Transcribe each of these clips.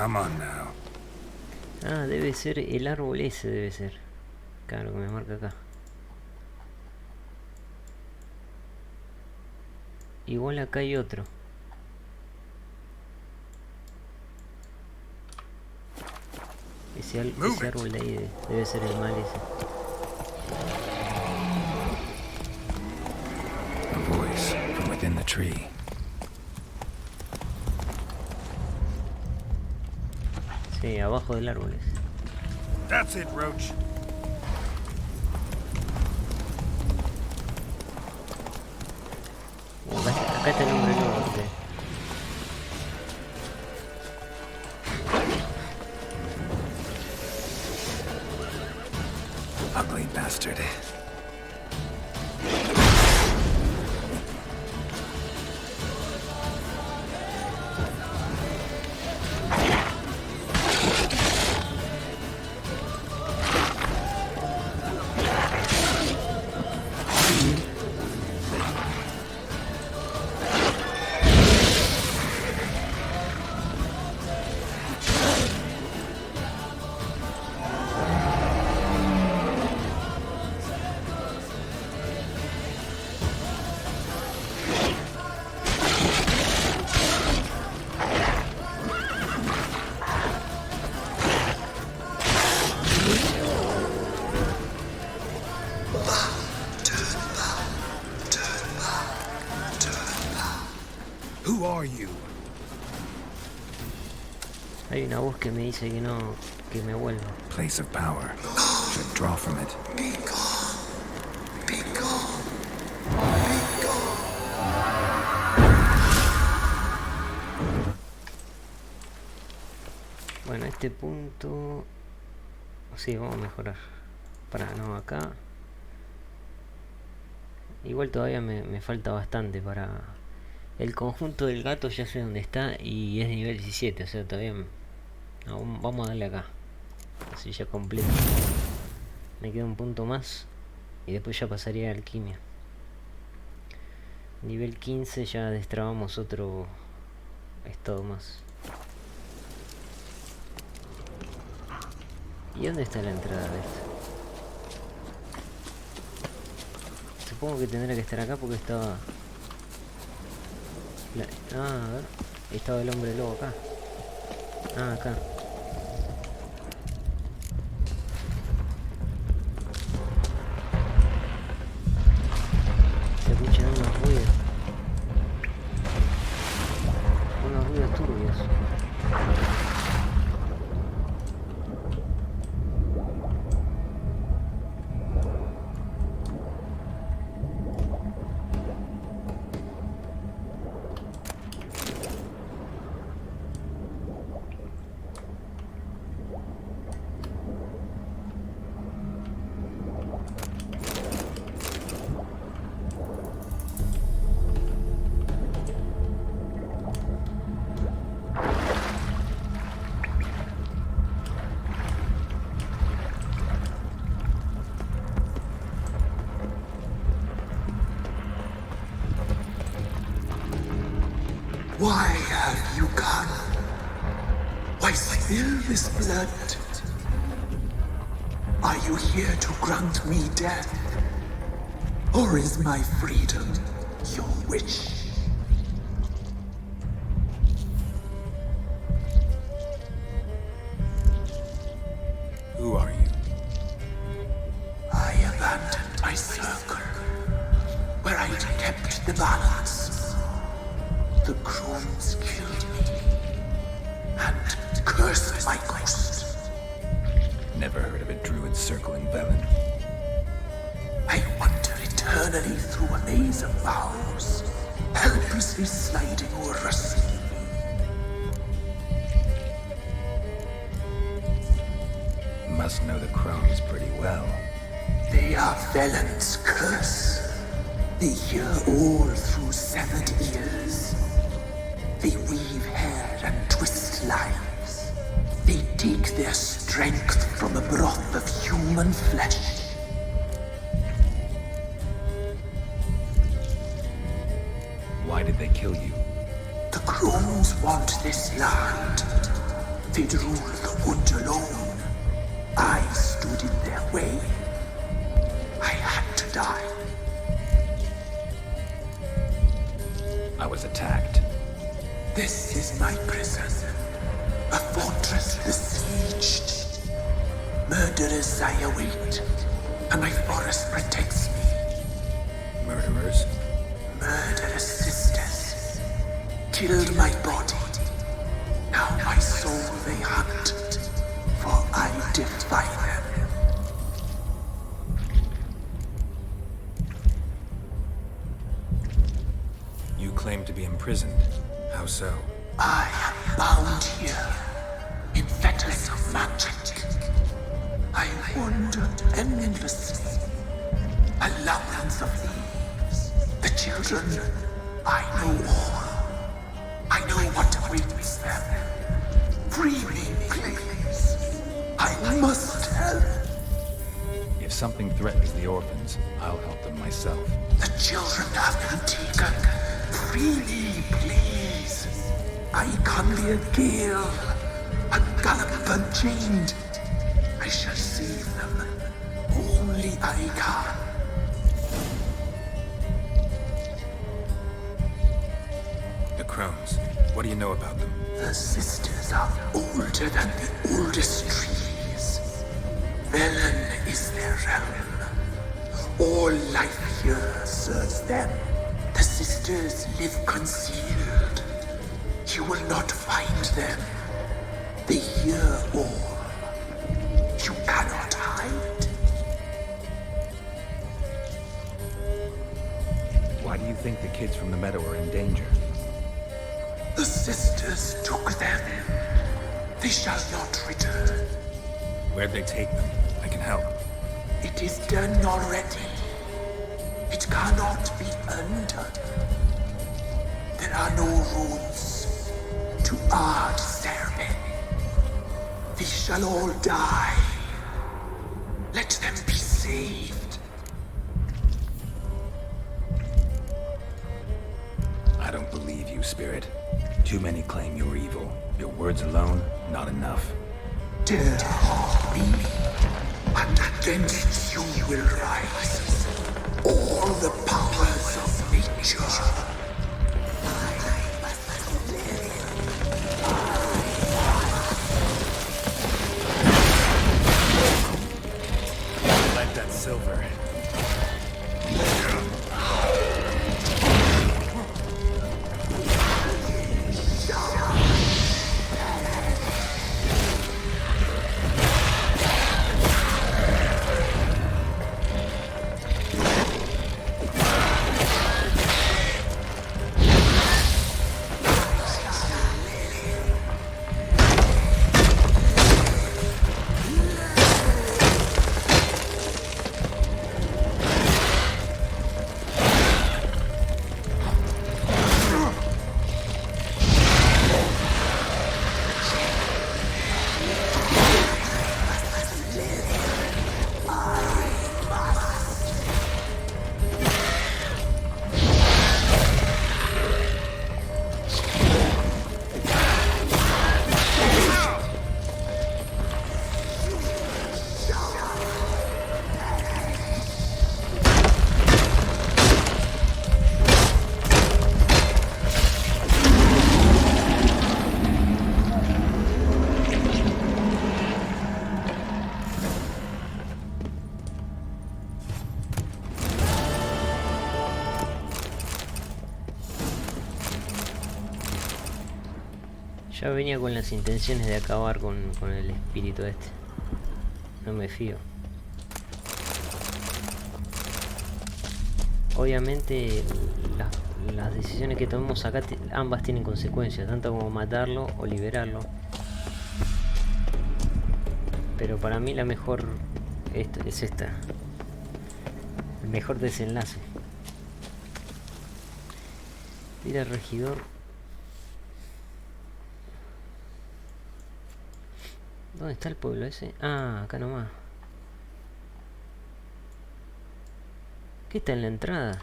Come on now. Ah, debe ser el árbol ese, debe ser. Claro, que me marca acá. Igual acá hay otro. Ese árbol de ahí debe ser el mal ese. A voice from within the tree. Sí, abajo del árbol ese. That's it, Roach. Acá está el hombre lobo, este. Ugly bastard. Who are you? Hay una voz que me dice que no, que me vuelva. Place of power. Should draw from it. Be gone. Be gone. Be gone. Bueno, a este punto... Sí, vamos a mejorar. No, acá... Igual todavía me falta bastante para... El conjunto del gato ya sé dónde está y es de nivel 17, o sea, todavía... No, vamos a darle acá. Así ya completo. Me queda un punto más y después ya pasaría a alquimia. Nivel 15 ya destrabamos otro estado más. ¿Y dónde está la entrada de esto? Supongo que tendrá que estar acá porque estaba... a ver. Estaba el hombre lobo acá. Ah, acá. Se escuchan unos ruidos. Unos ruidos turbios. Why have you come? Why spill this blood? Are you here to grant me death? Or is my freedom your wish? Who are you? I abandoned my circle, where I'd kept the balance. The crones killed me, and cursed my ghost. Never heard of a druid circle in Velen. I wander eternally through a maze of vows, helplessly sliding over a sea. Must know the crones pretty well. They are Velen's curse. They hear all through severed ears. They weave hair and twist lives. They take their strength from a broth of human flesh. Why did they kill you? The crones want this land. they'd rule the wood alone. I stood in their way. I had to die. I was attacked. This is my prison. A fortress besieged. Murderers I await, and my forest protects me. Murderers? Murderous sisters killed my body. Now my soul they hunt, for I defy them. You claim to be imprisoned. How so? I am bound here in fetters of magic. I wander endlessly, a labyrinth of leaves. The children, I know all. I know what awaits them. Free me, please. I must help. If something threatens the orphans, I'll help them myself. The children have been taken. Free me, please. I can be a gale, a gallop unchained. I shall save them. Only I can. The crones. What do you know about them? The sisters are older than the oldest trees. Velen is their realm. All life here serves them. The sisters live concealed. You will not find them. They hear all. You cannot hide. Why do you think the kids from the meadow are in danger? The sisters took them. They shall not return. Where'd they take them? I can help. It is done already. It cannot be undone. There are no roads to our Serben. They shall all die. Let them be saved. I don't believe you, Spirit. Too many claim you're evil. Your words alone, not enough. Dare harm me, and against you will rise all the powers of nature. Like that silver. Ya venía con las intenciones de acabar con el espíritu este. No me fío. Obviamente las decisiones que tomemos acá ambas tienen consecuencias, tanto como matarlo o liberarlo. Pero para mí la mejor es esta. El mejor desenlace. Mira, regidor. ¿Dónde está el pueblo ese? Ah, acá nomás. ¿Qué está en la entrada?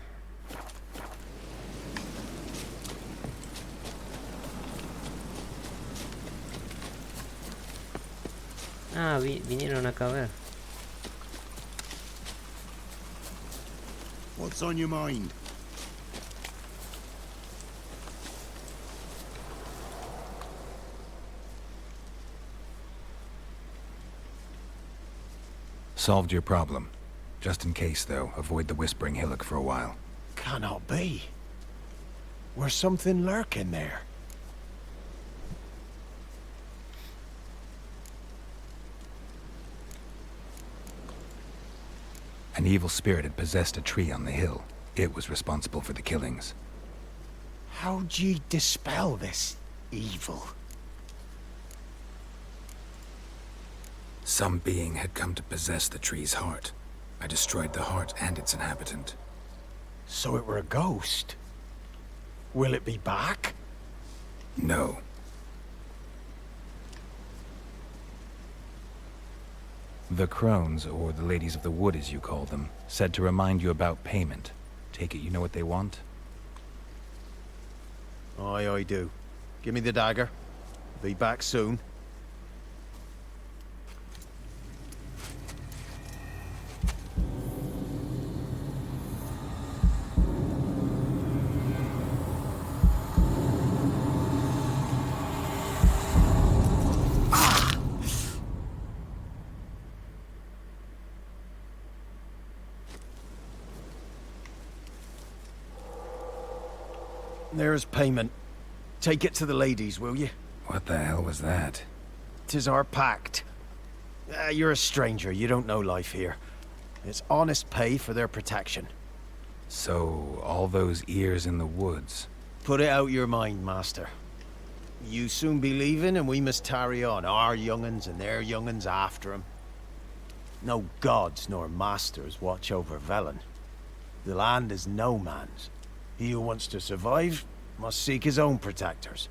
Ah, vinieron acá a ver. What's on your mind? Solved your problem. Just in case, though, avoid the Whispering Hillock for a while. Cannot be. Where's something lurking there? An evil spirit had possessed a tree on the hill. It was responsible for the killings. How'd ye dispel this evil? Some being had come to possess the tree's heart. I destroyed the heart and its inhabitant. So it were a ghost. Will it be back? No. The crones, or the ladies of the wood as you call them, said to remind you about payment. Take it you know what they want? Aye, I do. Give me the dagger. Be back soon. There's payment. Take it to the ladies, will you? What the hell was that? 'Tis our pact. You're a stranger, you don't know life here. It's honest pay for their protection. So, all those ears in the woods. Put it out your mind, master. You soon be leaving and we must tarry on, our young'uns and their young'uns after 'em. No gods nor masters watch over Velen. The land is no man's. He who wants to survive must seek his own protectors.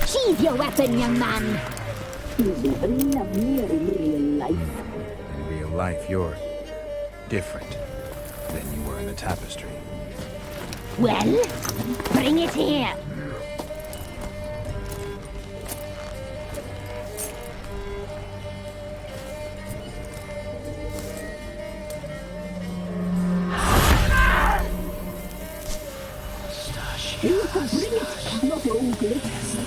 Sheathe your weapon, young man. You've been lovelier in real life. In real life, you're different than you were in the tapestry. Well, bring it here. You can bring it, not old lips.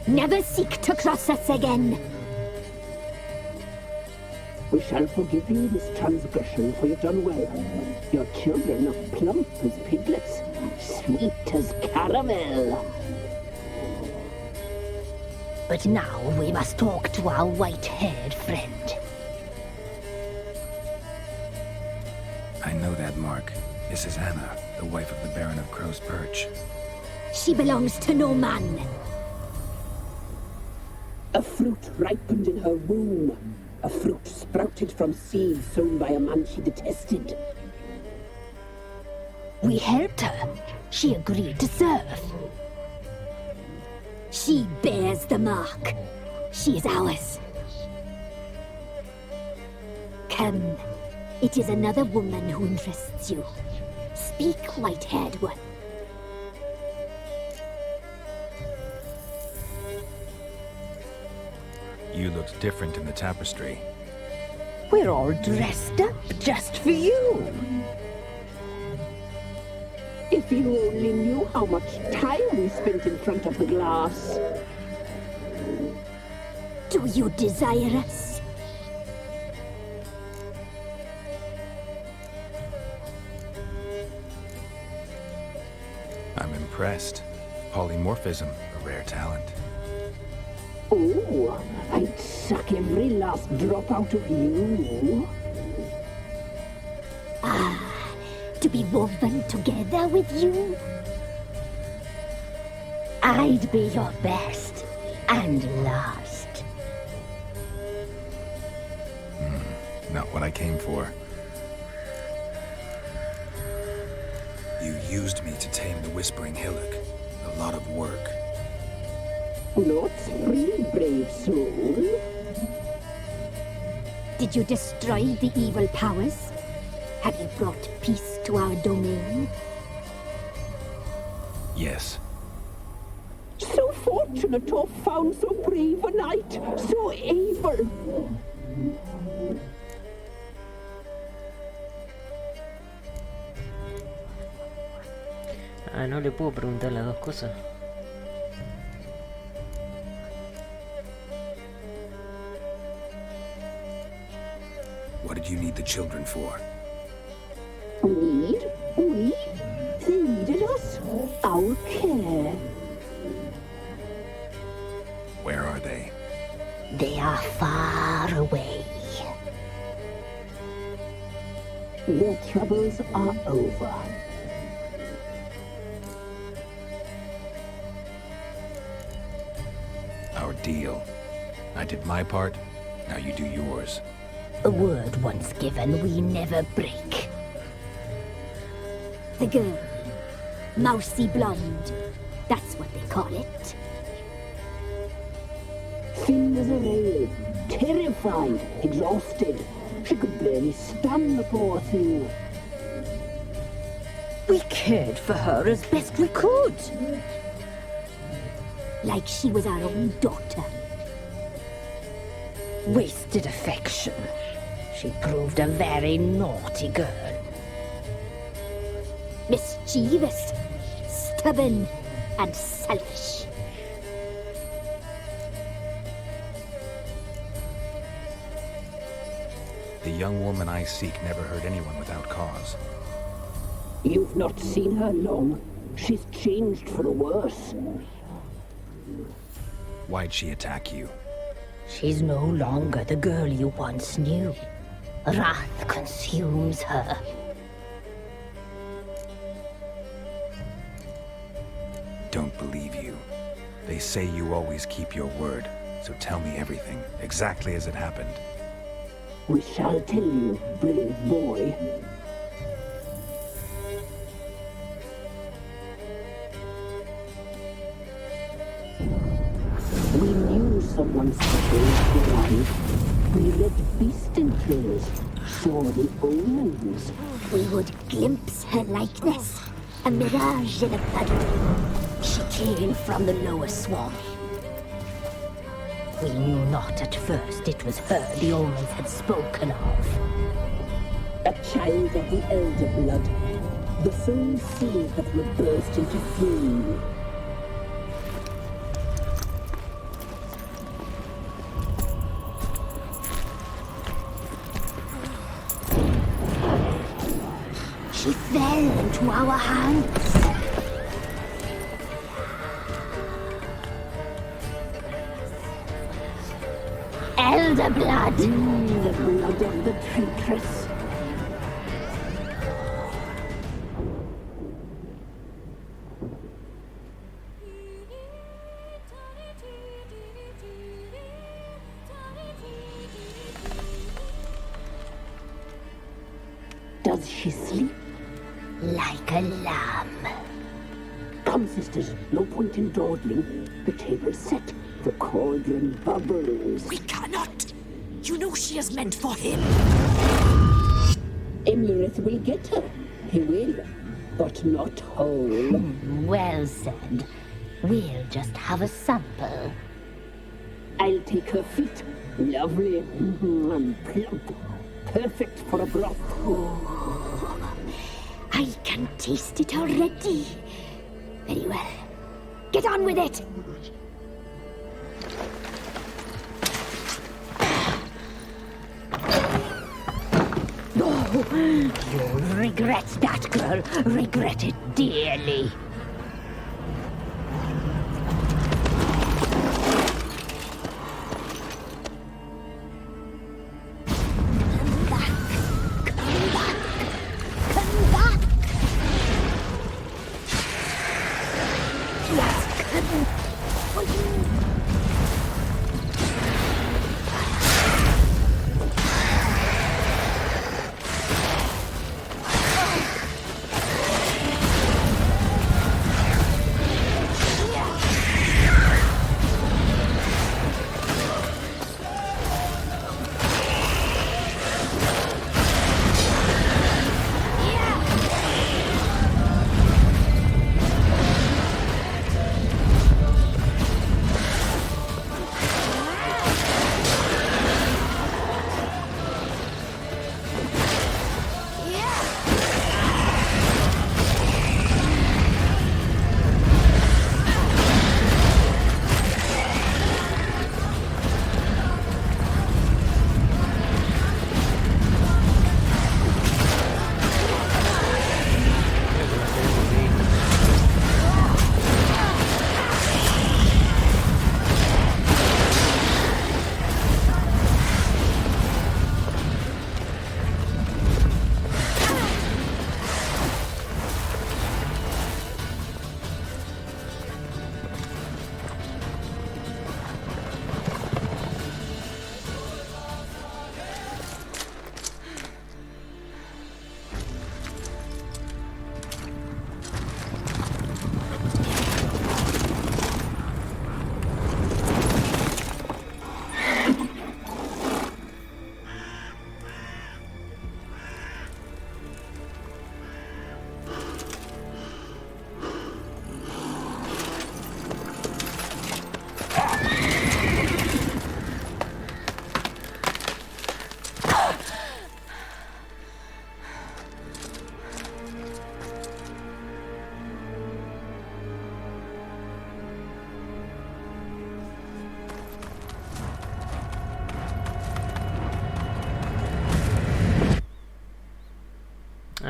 Never seek to cross us again. We shall forgive you this transgression, for you've done well. Your children are plump as piglets, sweet as caramel. But now we must talk to our white-haired friend. I know that mark. This is Anna, the wife of the Baron of Crow's Perch. She belongs to no man. A fruit ripened in her womb. A fruit sprouted from seeds sown by a man she detested. We helped her. She agreed to serve. She bears the mark. She is ours. Come. It is another woman who interests you. Speak, white-haired one. You looked different in the tapestry. We're all dressed up just for you. If you only knew how much time we spent in front of the glass. Do you desire us? I'm impressed. Polymorphism, a rare talent. Oh, I'd suck every last drop out of you. To be woven together with you? I'd be your best and last. Not what I came for. You used me to tame the Whispering Hillock. A lot of work. Not free, brave soul. Did you destroy the evil powers? Have you brought peace to our domain? Yes. So fortunate to have found so brave a knight, so able. Ah, no le puedo preguntar las dos cosas. What did you need the children for? Need? We? They needed us. Our care. Where are they? They are far away. Their troubles are over. Our deal. I did my part, now you do yours. A word once given, we never break. The girl. Mousy blonde. That's what they call it. Thin as a rail, terrified, exhausted. She could barely stand the poor thing. We cared for her as best we could. Like she was our own daughter. Wasted affection. She proved a very naughty girl. Mischievous, stubborn, and selfish. The young woman I seek never hurt anyone without cause. You've not seen her long. She's changed for the worse. Why'd she attack you? She's no longer the girl you once knew. Wrath consumes her. Don't believe you. They say you always keep your word, so tell me everything, exactly as it happened. We shall tell you, brave boy. We knew someone special was alive. We read beast enclosed, saw the omens. We would glimpse her likeness, a mirage in a puddle. She came from the lower swamp. We knew not at first it was her the omens had spoken of. A child of the elder blood, the same seed that would burst into flame. She fell into our hands. Elder blood! The blood of the traitress. Does she sleep? Like a lamb. Come, sisters, no point in dawdling. The table's set. The cauldron bubbles. We cannot! You know she is meant for him! Emlyrith will get her. He will, but not whole. Well said. We'll just have a sample. I'll take her feet. Lovely and plump. Perfect for a broth. I can taste it already. Very well. Get on with it! Oh, you'll regret that, girl. Regret it dearly.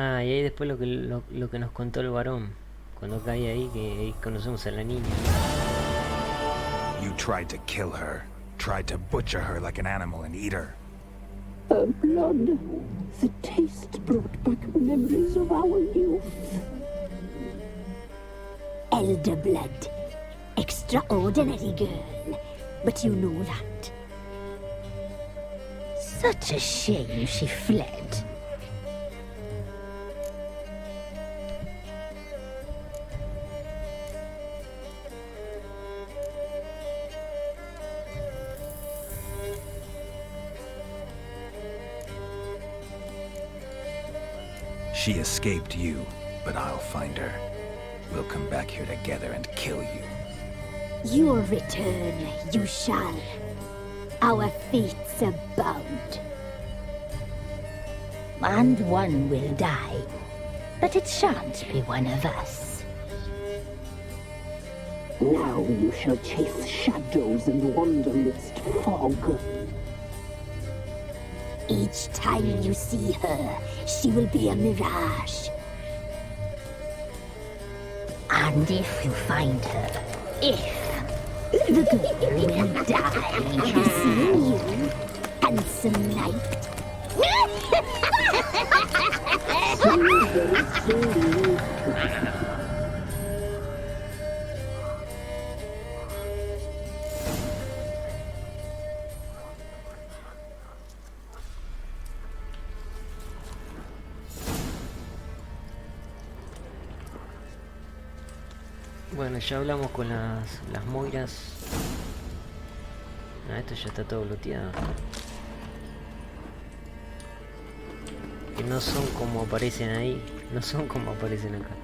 Ah, y ahí después lo que nos contó el varón. Cuando cae ahí, que ahí conocemos a la niña. You tried to kill her. Tried to butcher her like an animal and eat her. Her blood. The taste brought back memories of our youth. Elder blood. Extraordinary girl. But you know that. Such a shame she fled. She escaped you, but I'll find her. We'll come back here together and kill you. Your return, you shall. Our fates are bound. And one will die, but it shan't be one of us. Now you shall chase shadows and wander midst fog. Each time you see her, she will be a mirage. And if you find her, the girl will die. Seeing you, handsome knight. Bueno, ya hablamos con las moiras. Ah, esto ya está todo bloqueado. Que no son como aparecen ahí. No son como aparecen acá.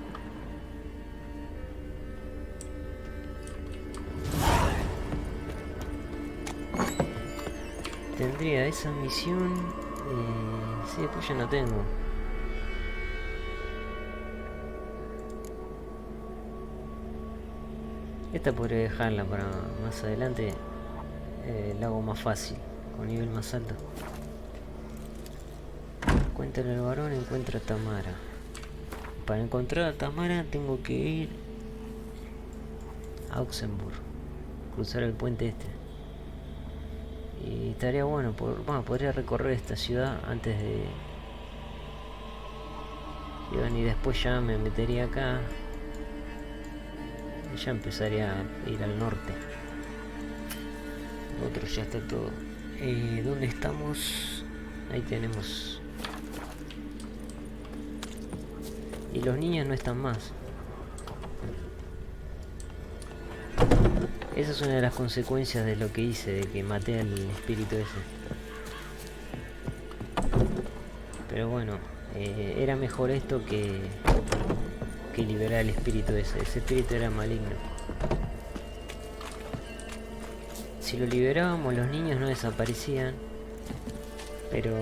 Tendría esa misión. Sí, después ya no tengo. Esta podría dejarla para más adelante. La hago más fácil, con nivel más alto. Encuentra al varón, encuentra a Tamara. Para encontrar a Tamara tengo que ir a Oxenburg, cruzar el puente este. Y estaría bueno, podría recorrer esta ciudad antes de... Y después ya me metería acá. Y ya empezaría a ir al norte. Lo otro ya está todo. ¿Dónde estamos? Ahí tenemos. Y los niños no están más. Esa es una de las consecuencias de lo que hice, de que maté al espíritu ese. Pero bueno, era mejor esto que liberar el espíritu ese. Ese espíritu era maligno. Si lo liberábamos, los niños no desaparecían, pero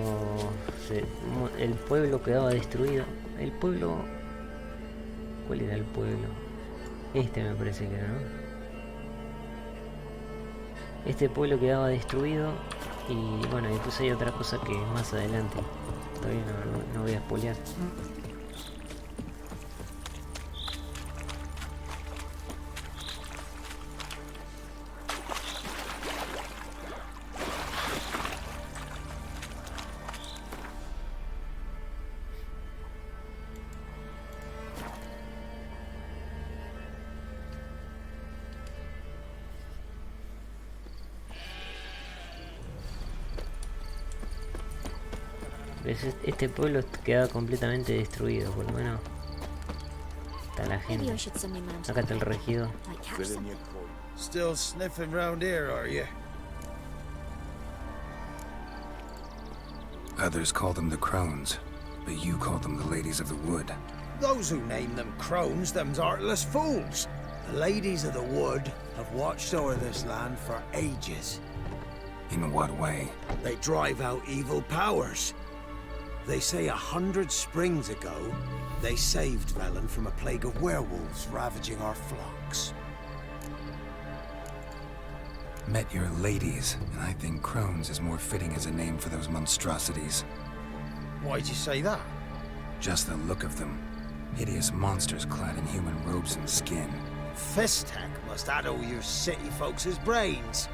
el pueblo quedaba destruido. El pueblo... ¿Cuál era el pueblo? Este me parece que era, ¿no? Este pueblo quedaba destruido y bueno, después hay otra cosa que más adelante. Todavía no voy a spoilear. Este pueblo queda completamente destruido, por lo menos está la gente. Acá está el regidor. Still sniffing round here, are you? Others call them the crones, but you call them the ladies of the wood. Those who name them crones, them's artless fools. The ladies of the wood have watched over this land for ages. In what way? They drive out evil powers. They say 100 springs ago, they saved Velen from a plague of werewolves ravaging our flocks. Met your ladies, and I think crones is more fitting as a name for those monstrosities. Why'd you say that? Just the look of them. Hideous monsters clad in human robes and skin. Fistek must addle your city folks' brains.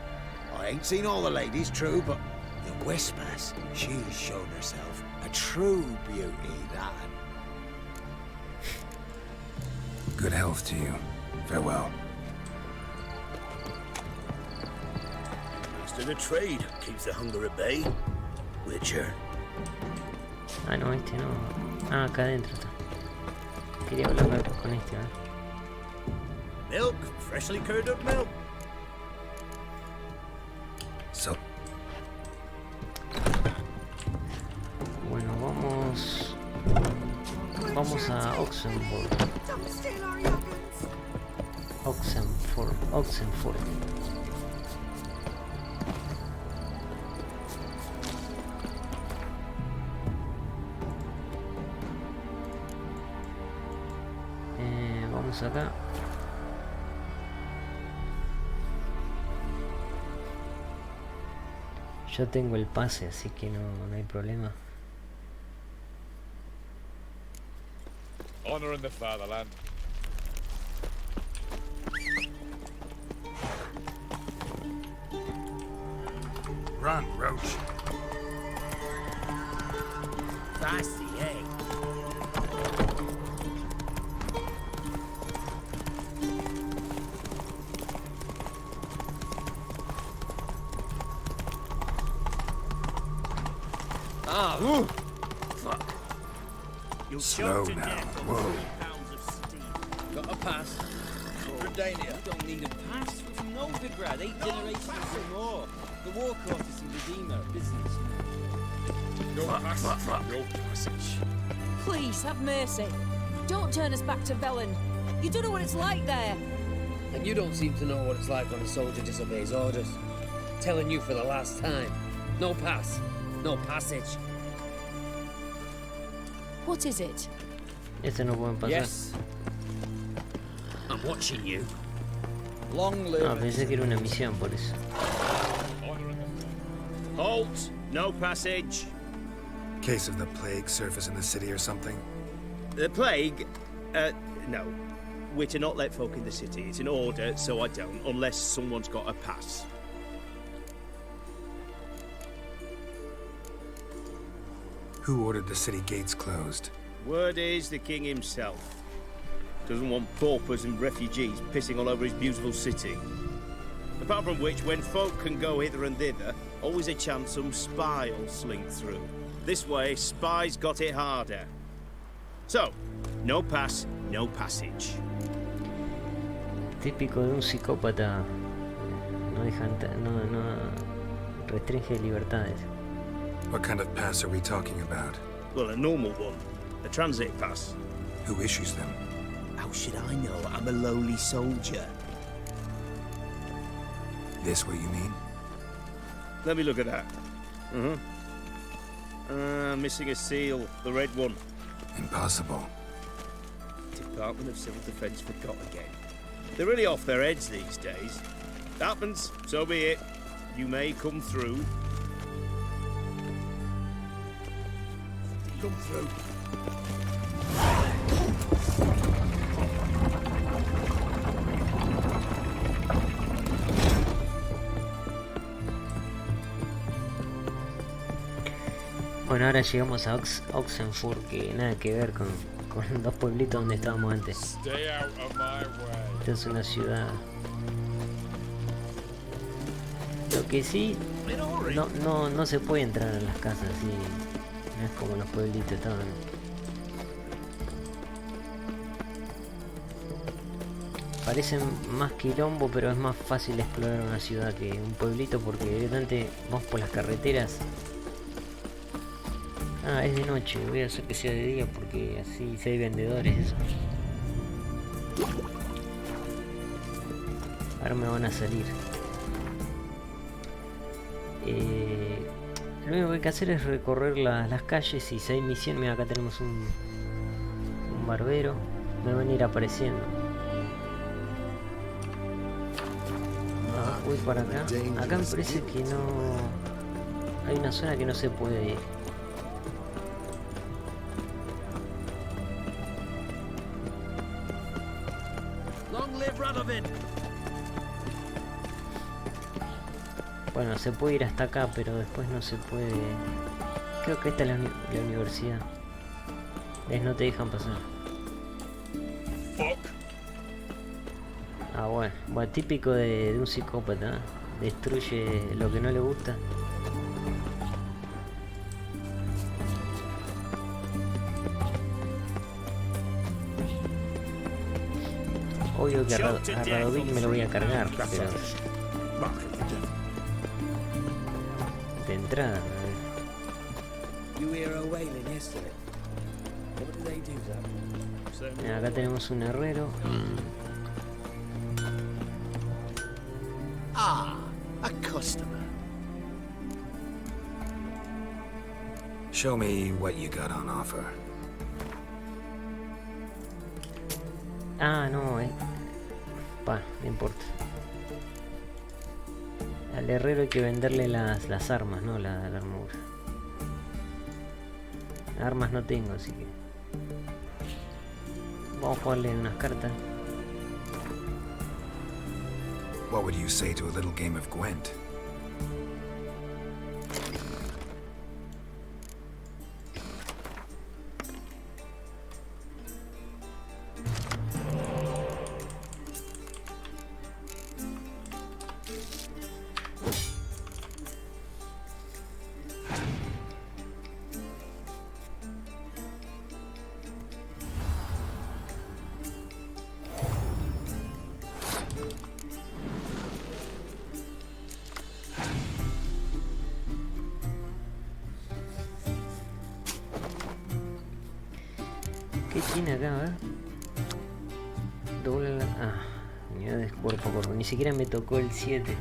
I ain't seen all the ladies, true, but the Whispers, she's shown herself a true beauty, that. Good health to you. Farewell. Master of trade keeps the hunger at bay. Witcher. Ah, no, este no. Ah, acá adentro está. Quería hablar con este, ¿eh? Milk, freshly curd up milk. So, bueno, vamos a Oxenburg. Oxenford. Vamos acá. Yo tengo el pase, así que no hay problema. Honor in the fatherland. run, Roach. Fancy, eh? Ah, ooh. Fuck. You'll Slow choke to now. death on Whoa. 3 pounds of steam. Got a pass. Redania. You don't need a pass from Novigrad, 8 generations or more. The war court is in Redeemer, business. No passage. No passage. Please, have mercy. Don't turn us back to Velen. You don't know what it's like there. And you don't seem to know what it's like when a soldier disobeys orders. Telling you for the last time. No pass. No passage. What is it? Este no pueden pasar. Yes. I'm watching you. Long live. No, pensé que era una misión por eso. Halt! No passage. Case of the plague surface in the city or something? The plague? No. We're to not let folk in the city. It's an order, so I don't, unless someone's got a pass. Who ordered the city gates closed? Word is the king himself. Doesn't want paupers and refugees pissing all over his beautiful city. Apart from which, when folk can go hither and thither, always a chance some spy will slink through. This way, spies got it harder. So, no pass, no passage. Típico de un psicópata. No dejan, no restringe libertades. What kind of pass are we talking about? Well, a normal one. A transit pass. Who issues them? How should I know? I'm a lowly soldier. This what you mean? Let me look at that. Missing a seal. The red one. Impossible. Department of Civil Defence forgot again. They're really off their heads these days. Happens, so be it. You may come through. Come through. Bueno, ahora llegamos a Oxenfurt, que nada que ver con dos pueblitos donde estábamos antes. Stay out of my way. Esta es una ciudad. Lo que sí, no se puede entrar a las casas, sí. No es como los pueblitos estaban. Parecen más quilombo, pero es más fácil explorar una ciudad que un pueblito porque directamente vamos por las carreteras. Ah, es de noche, voy a hacer que sea de día porque así si hay vendedores eso. Ahora me van a salir. Lo único que hay que hacer es recorrer las calles y si hay misión, mira acá tenemos un barbero. Me van a ir apareciendo. Voy para acá. Acá me parece que no... Hay una zona que no se puede ir. Bueno, se puede ir hasta acá, pero después no se puede... Creo que esta es la universidad. ¿Ves? No te dejan pasar. Ah, bueno, típico de un psicópata, ¿eh? Destruye lo que no le gusta. Obvio que a Radovic me lo voy a cargar, pero... De entrada, mira, acá tenemos un herrero. A customer. Show me what you got on offer. Ah, no, no importa. Al herrero hay que venderle las armas, no la armadura. Armas no tengo, así que... Vamos a jugarle unas cartas. What would you say to a little game of Gwent? ¿Qué tiene acá? A ver. Doble la... Ah, unidades cuerpo a cuerpo. Ni siquiera me tocó el 7.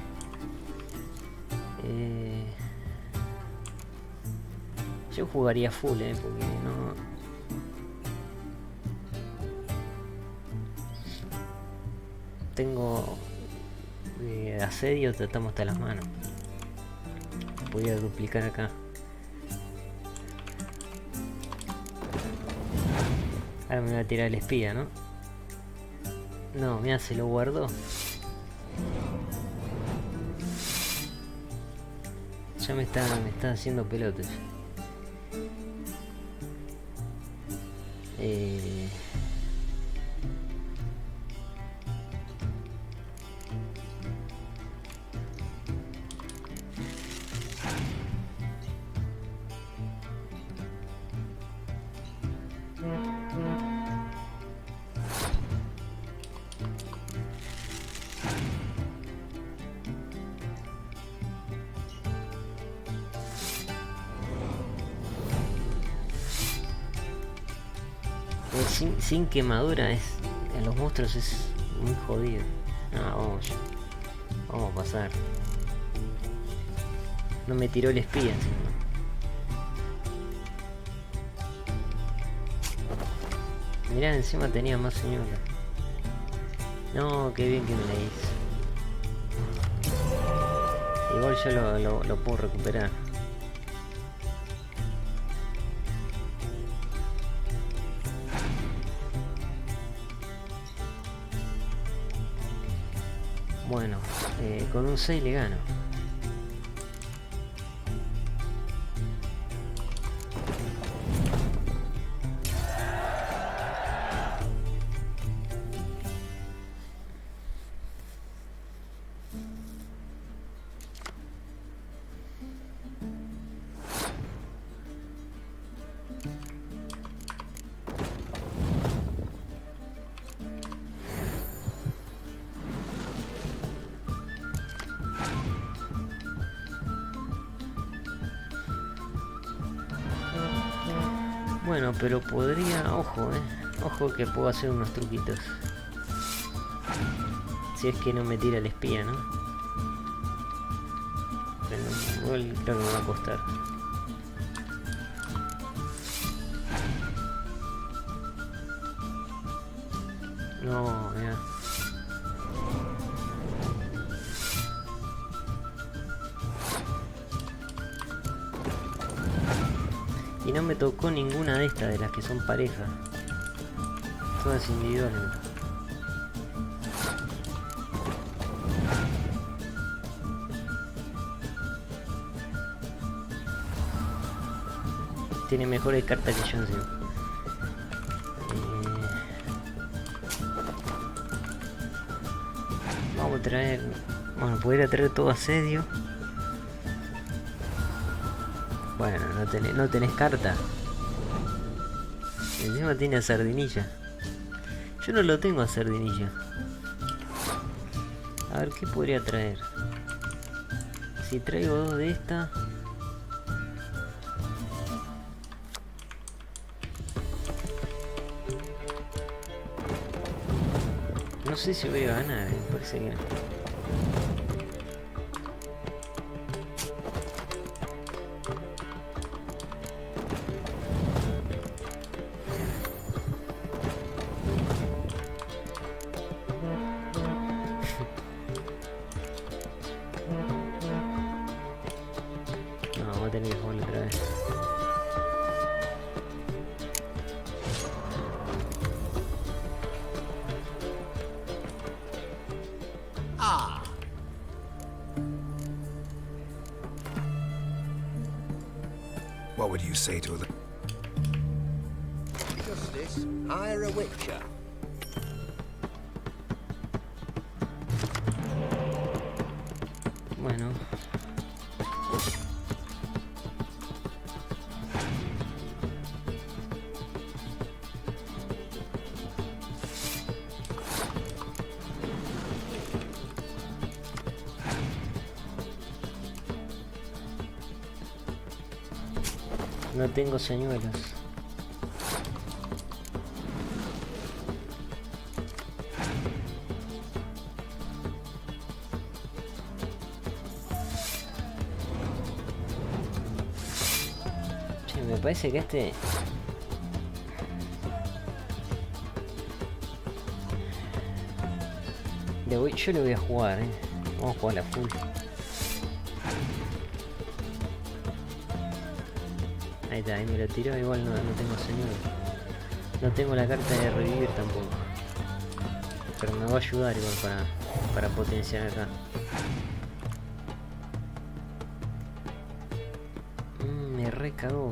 Yo jugaría full, porque no... Tengo asedio estamos hasta las manos. Voy a duplicar acá. Ahora me va a tirar el espía, ¿no? No, mira, se lo guardó. Ya me está haciendo pelotas. Sin quemadura en los monstruos es muy jodido. No, vamos a pasar. No me tiró el espía encima. Mirá, encima tenía más señora. No, qué bien que me la hice. Igual yo lo puedo recuperar. Bueno, con un 6 le gano. Bueno, pero podría... Ojo, ojo que puedo hacer unos truquitos. Si es que no me tira el espía, ¿no? Pero igual creo que me va a costar. No, mira. Y no me tocó ninguna de estas, de las que son pareja. Todas individuales. Tiene mejores cartas que yo encima. Vamos a traer... Bueno, podría traer todo asedio. Bueno, no tenés carta. Encima tiene a Sardinilla. Yo no lo tengo a Sardinilla. A ver, ¿qué podría traer? Si traigo dos de esta... No sé si voy a ganar, me parece que no. Vamos a tener que jugarlo otra vez. What would you say to a... Justice, hire a witcher. Bueno. No tengo señuelos. Che, me parece que este... yo le voy a jugar, Vamos a jugar a full. Ahí está, ahí me lo tiró. Igual no tengo señor. No tengo la carta de revivir tampoco. Pero me va a ayudar igual para potenciar acá. Me recagó.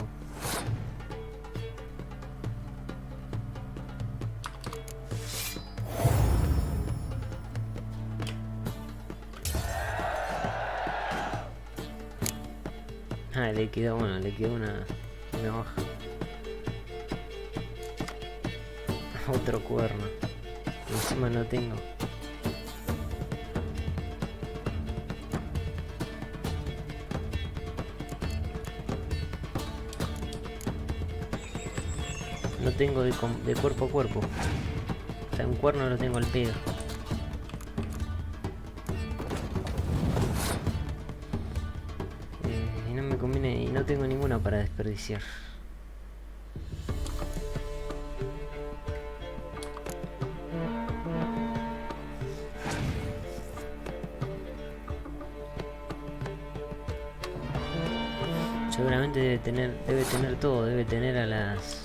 Ah, le quedó, bueno, le quedó una baja. Otro cuerno. Encima no tengo. No tengo de cuerpo a cuerpo. O sea, un cuerno lo tengo al pedo. Y no me conviene. Y no tengo ninguna para desperdiciar. Seguramente debe tener todo, debe tener a las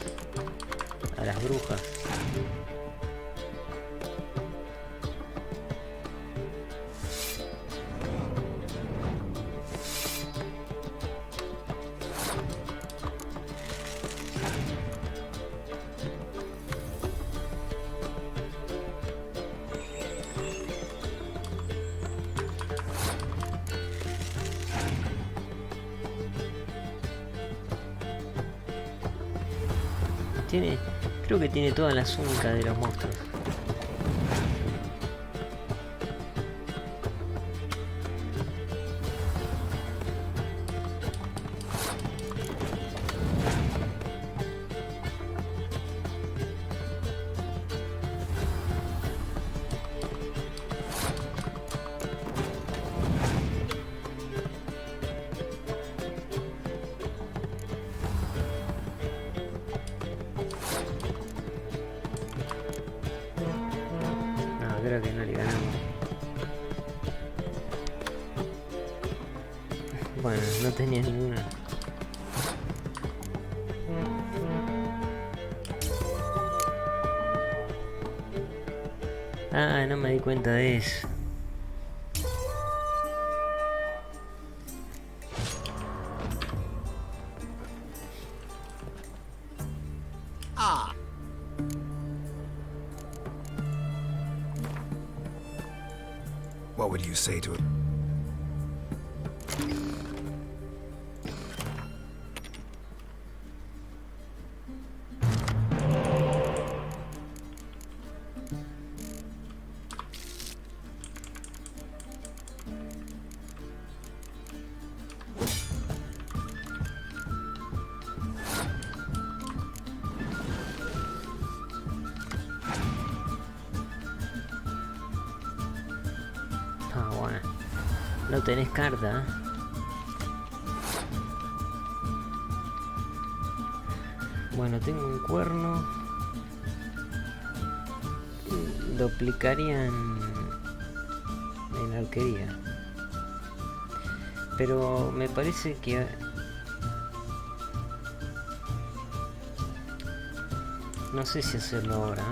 brujas. Creo que tiene todas las únicas de los monstruos. Creo que no le ganamos. Bueno, no tenía ninguna. Ah, no me di cuenta de eso. What would you say to it? No tenés carta. Bueno, tengo un cuerno. Lo aplicaría en arquería. Pero me parece que... no sé si hacerlo ahora.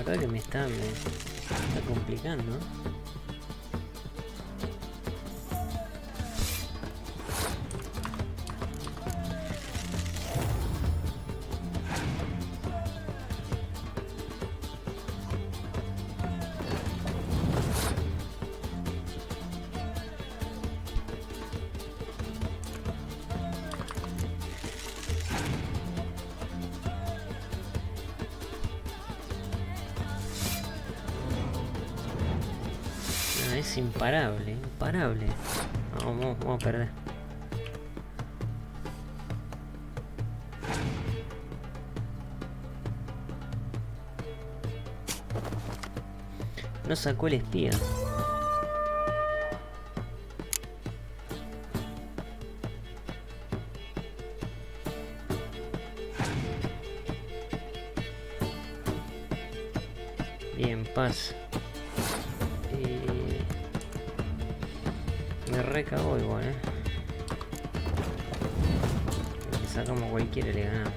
verdad que me está complicando. Es imparable, imparable. Vamos a perder. No sacó el espía. Bien, paz. Me recagó igual, Le sacamos cualquiera y le ganamos.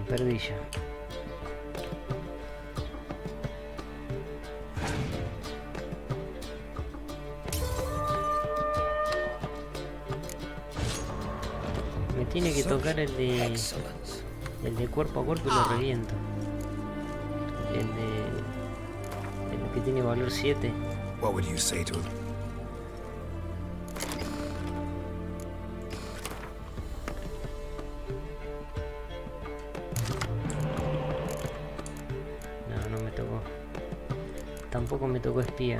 Perdí ya. Me tiene que tocar el de cuerpo a cuerpo y lo reviento. El que tiene valor 7. What would you say to him? Tampoco me tocó espía.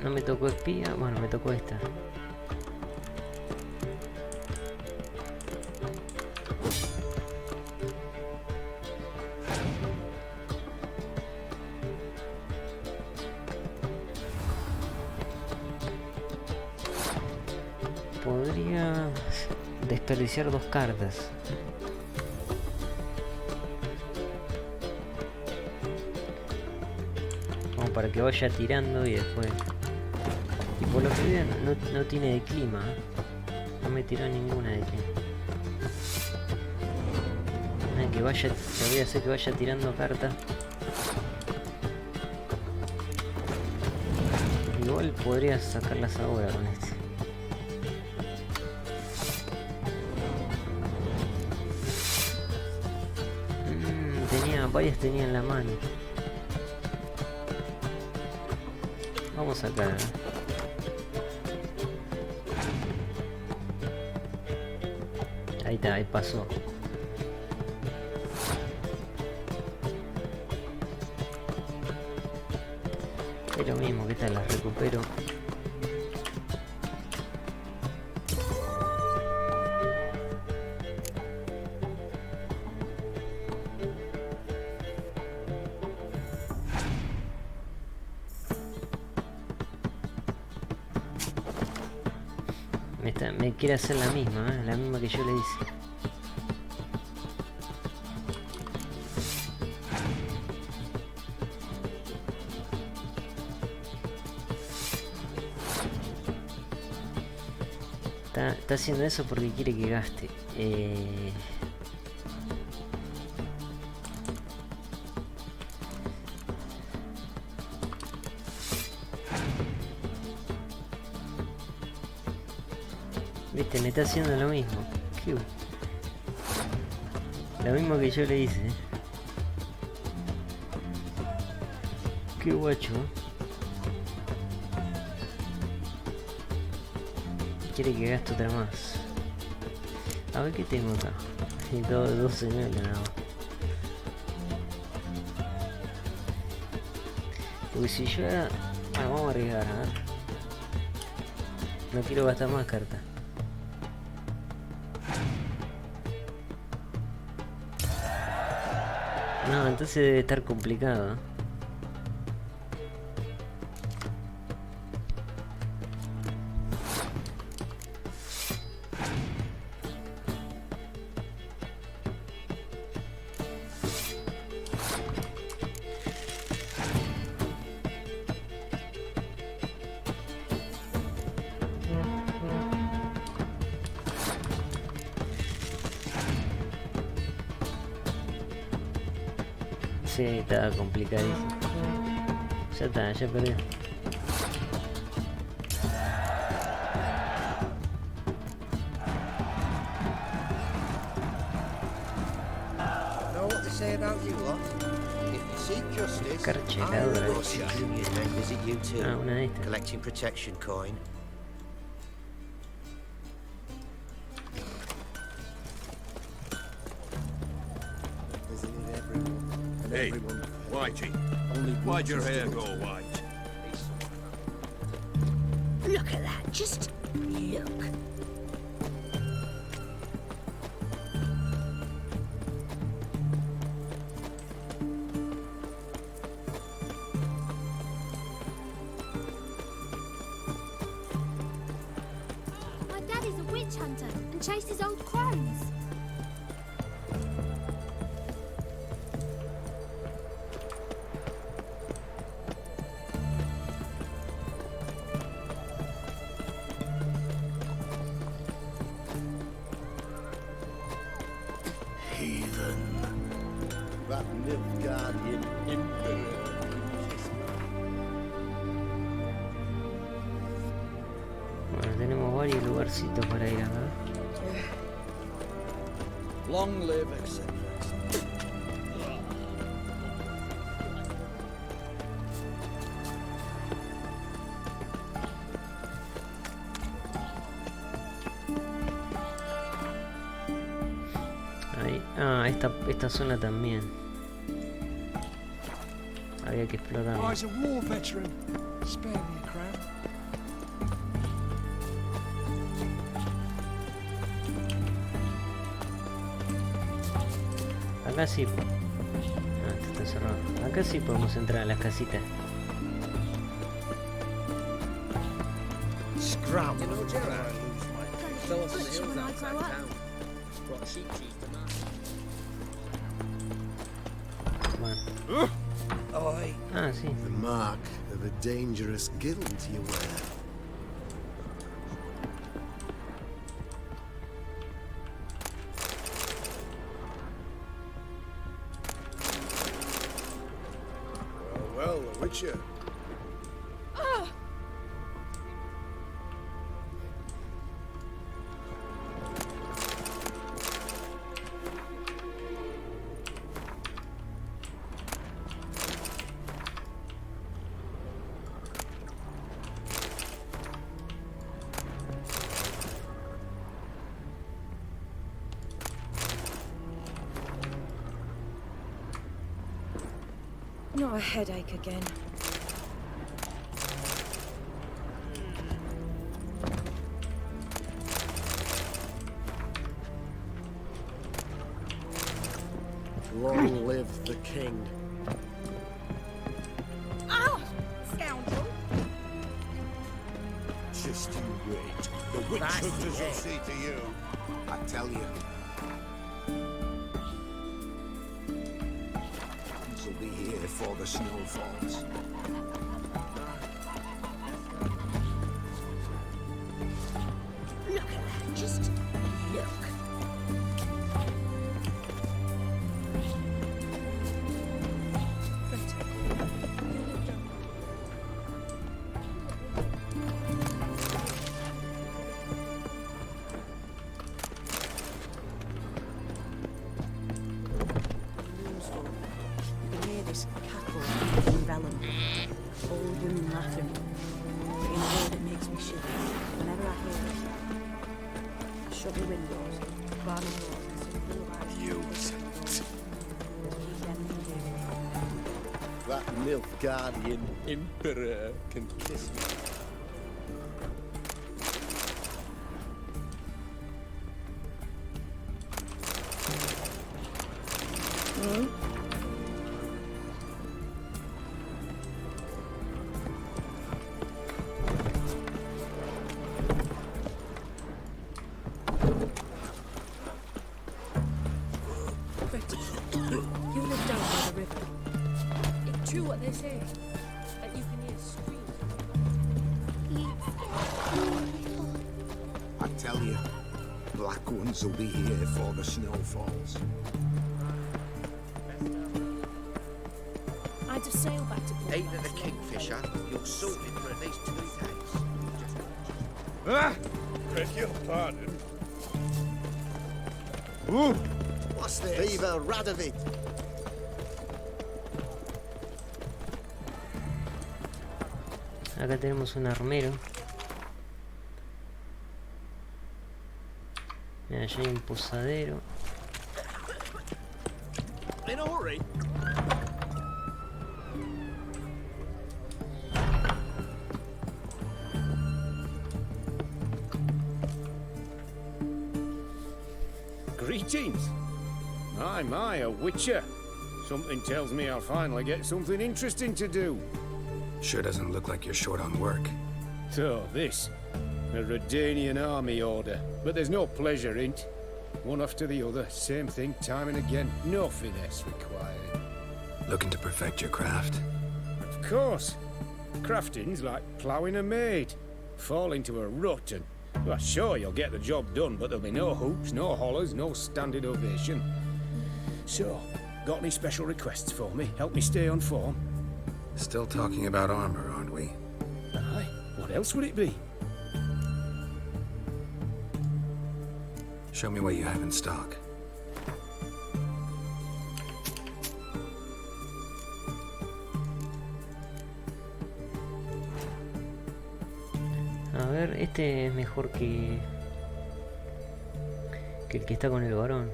No me tocó espía. Bueno, me tocó esta. Podría desperdiciar 2 cartas. Para que vaya tirando y después. Y por lo que veo no tiene de clima. No me tiró ninguna de clima. Que vaya. Le voy a hacer que vaya tirando cartas. Igual podría sacarlas ahora con este. Varias tenía en la mano. Vamos acá. Ahí está, ahí pasó. Es lo mismo, que tal, las recupero. Me quiere hacer la misma que yo le hice. Está haciendo eso porque quiere que gaste. Viste, me está haciendo lo mismo. Lo mismo que yo le hice. Qué guacho. Quiere que gaste otra más. A ver qué tengo acá. Dos señales nada más. Porque si yo... Bueno, vamos a arriesgar, a ver. No quiero gastar más cartas. No, entonces debe estar complicado. Sí, estaba complicadísimo. Ya está, ya perdí. Know what they say about you lot? If you seek justice, hire a Carcheladora. butcher and then visit you too. Ah, una de estas. Collecting protection coin. Hey, Whitey, why'd your hair go white? Look at that, just look. My daddy's a witch hunter and chases old crones. That Nilfgaardian emperor. Bueno, tenemos varios lugarcitos para ir acá. Long live, etc. Ahí. Ah, esta zona también. Había que explotarla. Guy's a war veteran. Spare me a crown. Acá sí. Ah, esto está cerrado. Acá sí podemos entrar a las casitas. Scram. You know, Gerard, tell us the Butcher hills when I outside grow up. town. Brought sheep cheese to Marcha. Bueno. Oi. Ah, sí. The mark of a dangerous guild you wear. Well, a witcher. Not a headache again. Long live the king. Ah! Scoundrel! Just you wait. The witch That's hunters will it. see to you. I tell you. This'll be here before the snow falls. Look at that, just look. You can hear this cackle in vellum. Old women laughing, but in a way that makes me shiver. Whenever I hear it, I shut the windows, bar the doors, and something about That Nilfgaardian emperor can kiss me. tell you. Black ones will be here before the snow falls. I'd have sailed back to Port. Ain't it a kingfisher? You're sorted for at least 2 days. Ah! Beg your pardon. What's this? Viva Radovid! Acá tenemos un armero. Mira, allá hay un posadero. In a hurry. Greetings. My, a witcher. Something tells me I'll finally get something interesting to do. Sure doesn't look like you're short on work. So, this. A Redanian army order. But there's no pleasure in it. One after the other, same thing time and again. No finesse required. Looking to perfect your craft? Of course. Crafting's like ploughing a maid. Fall into a rut and... Well, sure, you'll get the job done, but there'll be no hoops, no hollers, no standing ovation. So, got any special requests for me? Help me stay on form? Still talking about armor, aren't we? Aye. What else would it be? Show me what you have in stock. A ver, este es mejor que el que está con el varón.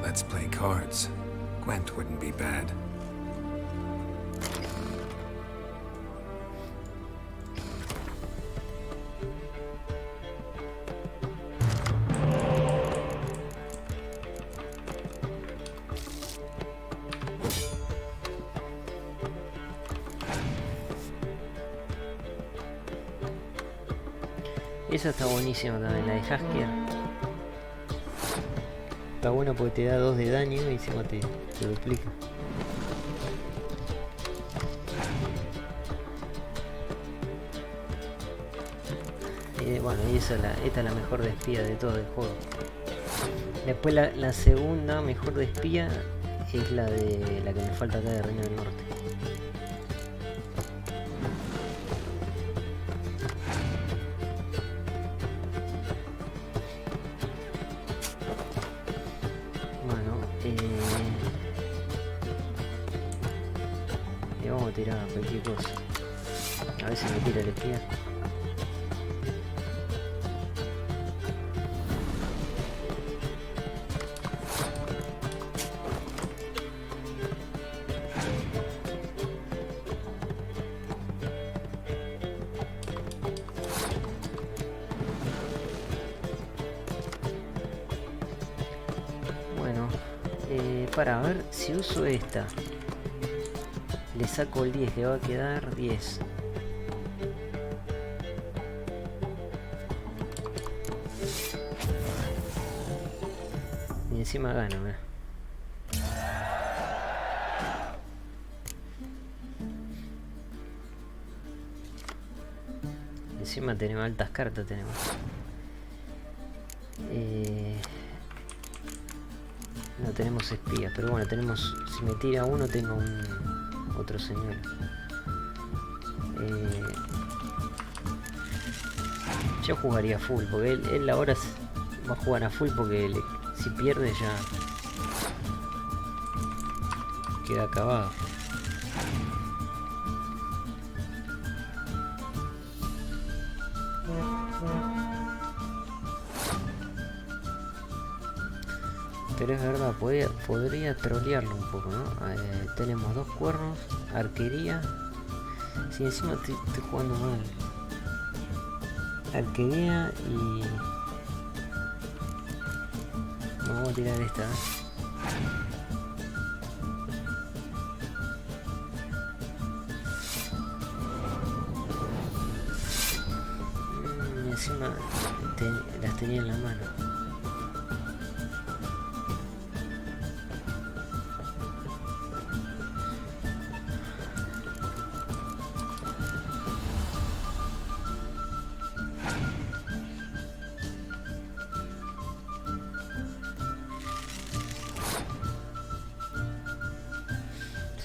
Let's play cards. Gwent wouldn't be bad. Esa está buenísima también, la de Hasker. Está buena porque te da 2 de daño y encima te duplica. Y bueno, y esta es la mejor de espía de todo el juego. Después la segunda mejor de espía es la que me falta acá de Reino del Norte. Le vamos a tirar cualquier cosa. A ver si me tira el espía. Para ver si uso esta, le saco el 10, le va a quedar 10. Y encima gano, mira. Encima tenemos altas cartas, tenemos. No tenemos espías, pero bueno, tenemos... Si me tira uno, tengo otro señor. Yo jugaría full, porque él ahora va a jugar a full porque si pierde ya queda acabado. Pero es verdad, podría trolearlo un poco, ¿no? Tenemos 2 cuernos, arquería. Si encima estoy jugando mal. Arquería y... Vamos a tirar esta. encima las tenía en la mano.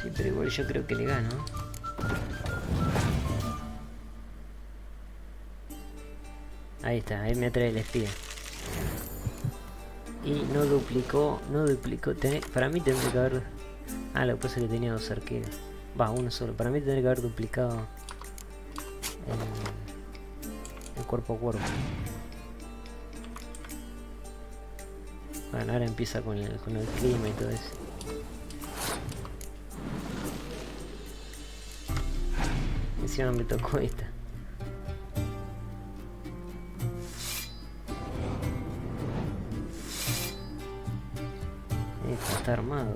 Sí, pero igual yo creo que le gano. Ahí está, ahí me atrae el espía. Y no duplicó, para mí tendría que haber... Ah, lo que pasa es que tenía dos arqueros. Va, uno solo. Para mí tendría que haber duplicado el cuerpo a cuerpo. Bueno, ahora empieza con el clima y todo eso. Encima me tocó esta. Está armado.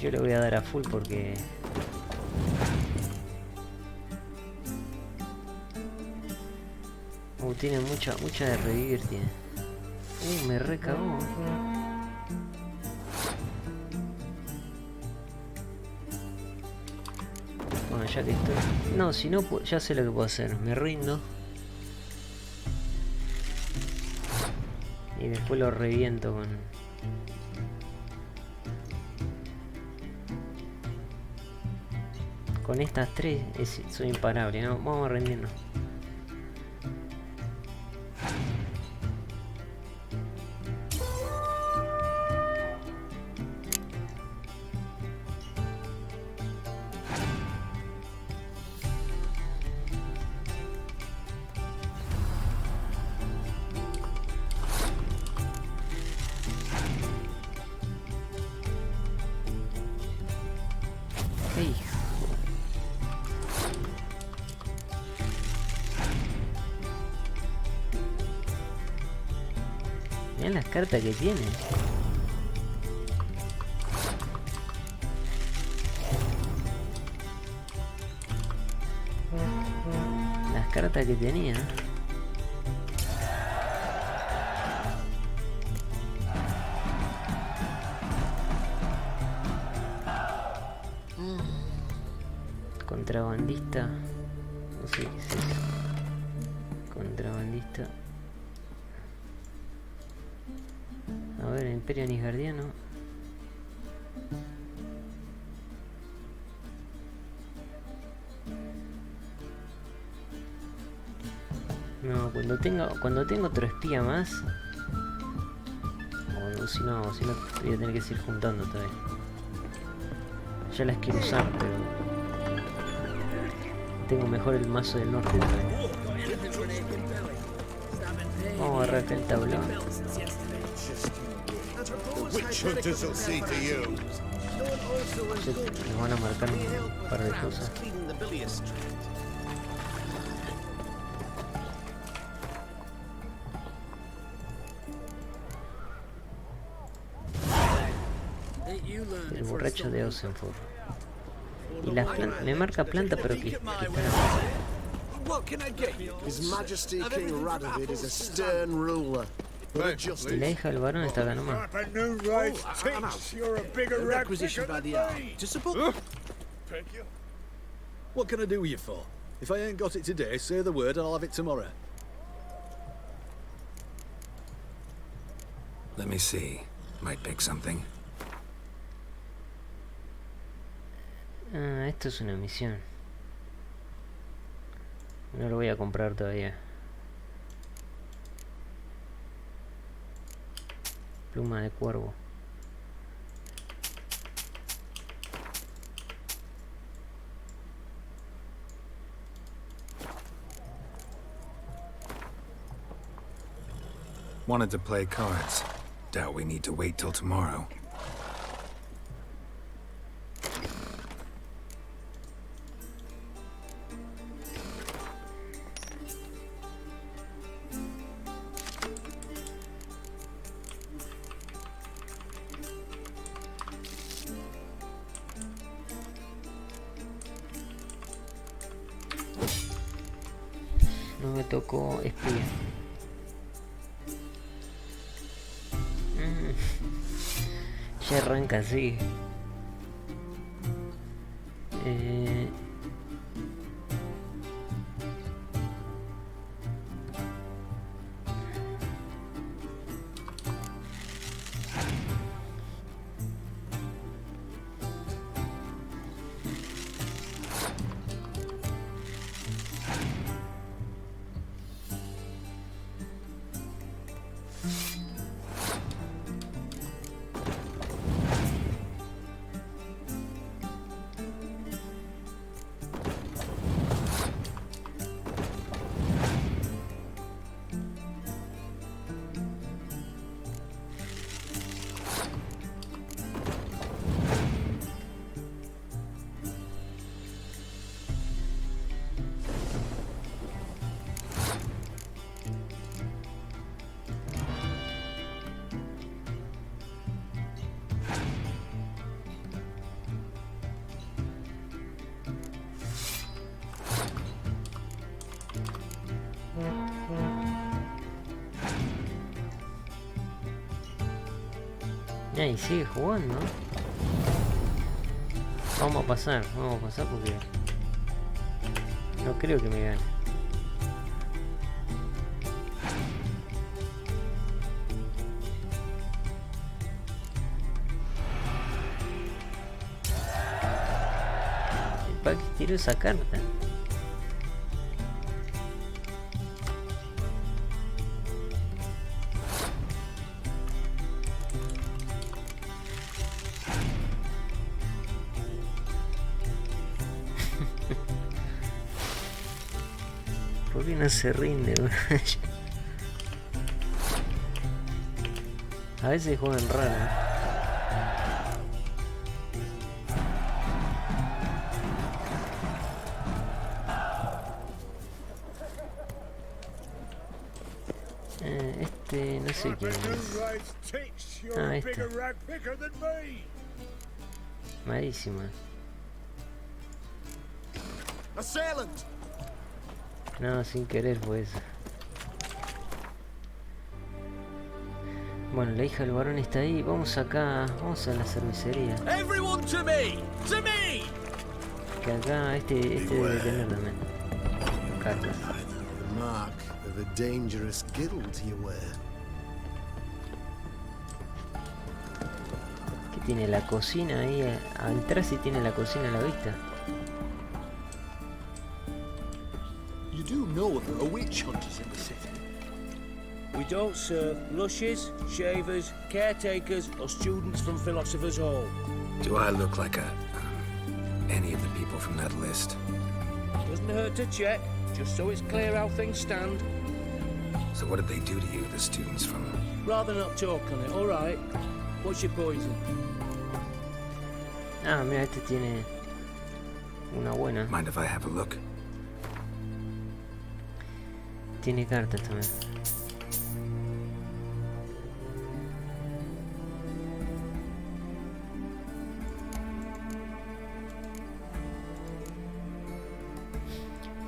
Yo le voy a dar a full porque tiene mucha de revivir tiene. Me recagó. Bueno, ya que estoy... No, si no, ya sé lo que puedo hacer. Me rindo. Y después lo reviento con... Con estas tres soy imparable, ¿no? Vamos a rendirnos. Mirá las cartas que tiene. Las cartas que tenía. Contrabandista. No sé qué es eso. Contrabandista. A ver, Imperio Nisgardiano. No, cuando tengo otro espía más. O si no voy a tener que seguir juntando todavía. Ya las quiero usar, pero tengo mejor el mazo del norte todavía. Vamos a agarrar acá el tablón. Nos van a marcar un par de cosas. El borracho de Osenford. Y las plantas, me marca planta pero que His Majesty King Radovid is a stern ruler. Y la hija del varón está acá nomás. Requisition by the hour. To support. What can I do you for? If I ain't got it today, say the word and I'll have it tomorrow. Let me see. Might pick something. Ah, esto es una misión. No lo voy a comprar todavía. Pluma de cuervo. Wanted to play cards. Doubt we need to wait till tomorrow. No me tocó espía. Ya arranca así. Y sigue jugando. Vamos a pasar porque no creo que me gane. ¿Para qué tiró esa carta? ¿Por qué no se rinde? A veces juegan raro. Este no sé quién es. Ah, esta. Malísima. No, sin querer fue eso. Bueno, la hija del varón está ahí. Vamos acá, vamos a la cervecería. Que acá este debe tener también cartas. Que tiene la cocina ahí. Atrás sí tiene la cocina a la vista. You do know there are witch hunters in the city. We don't serve lushes, shavers, caretakers, or students from Philosopher's Hall. Do I look like any of the people from that list? Doesn't hurt to check, just so it's clear how things stand. So what did they do to you, the students from... Rather not talk on it, alright? What's your poison? Ah, mira, este tiene una buena. Mind if I have a look? Tiene cartas también.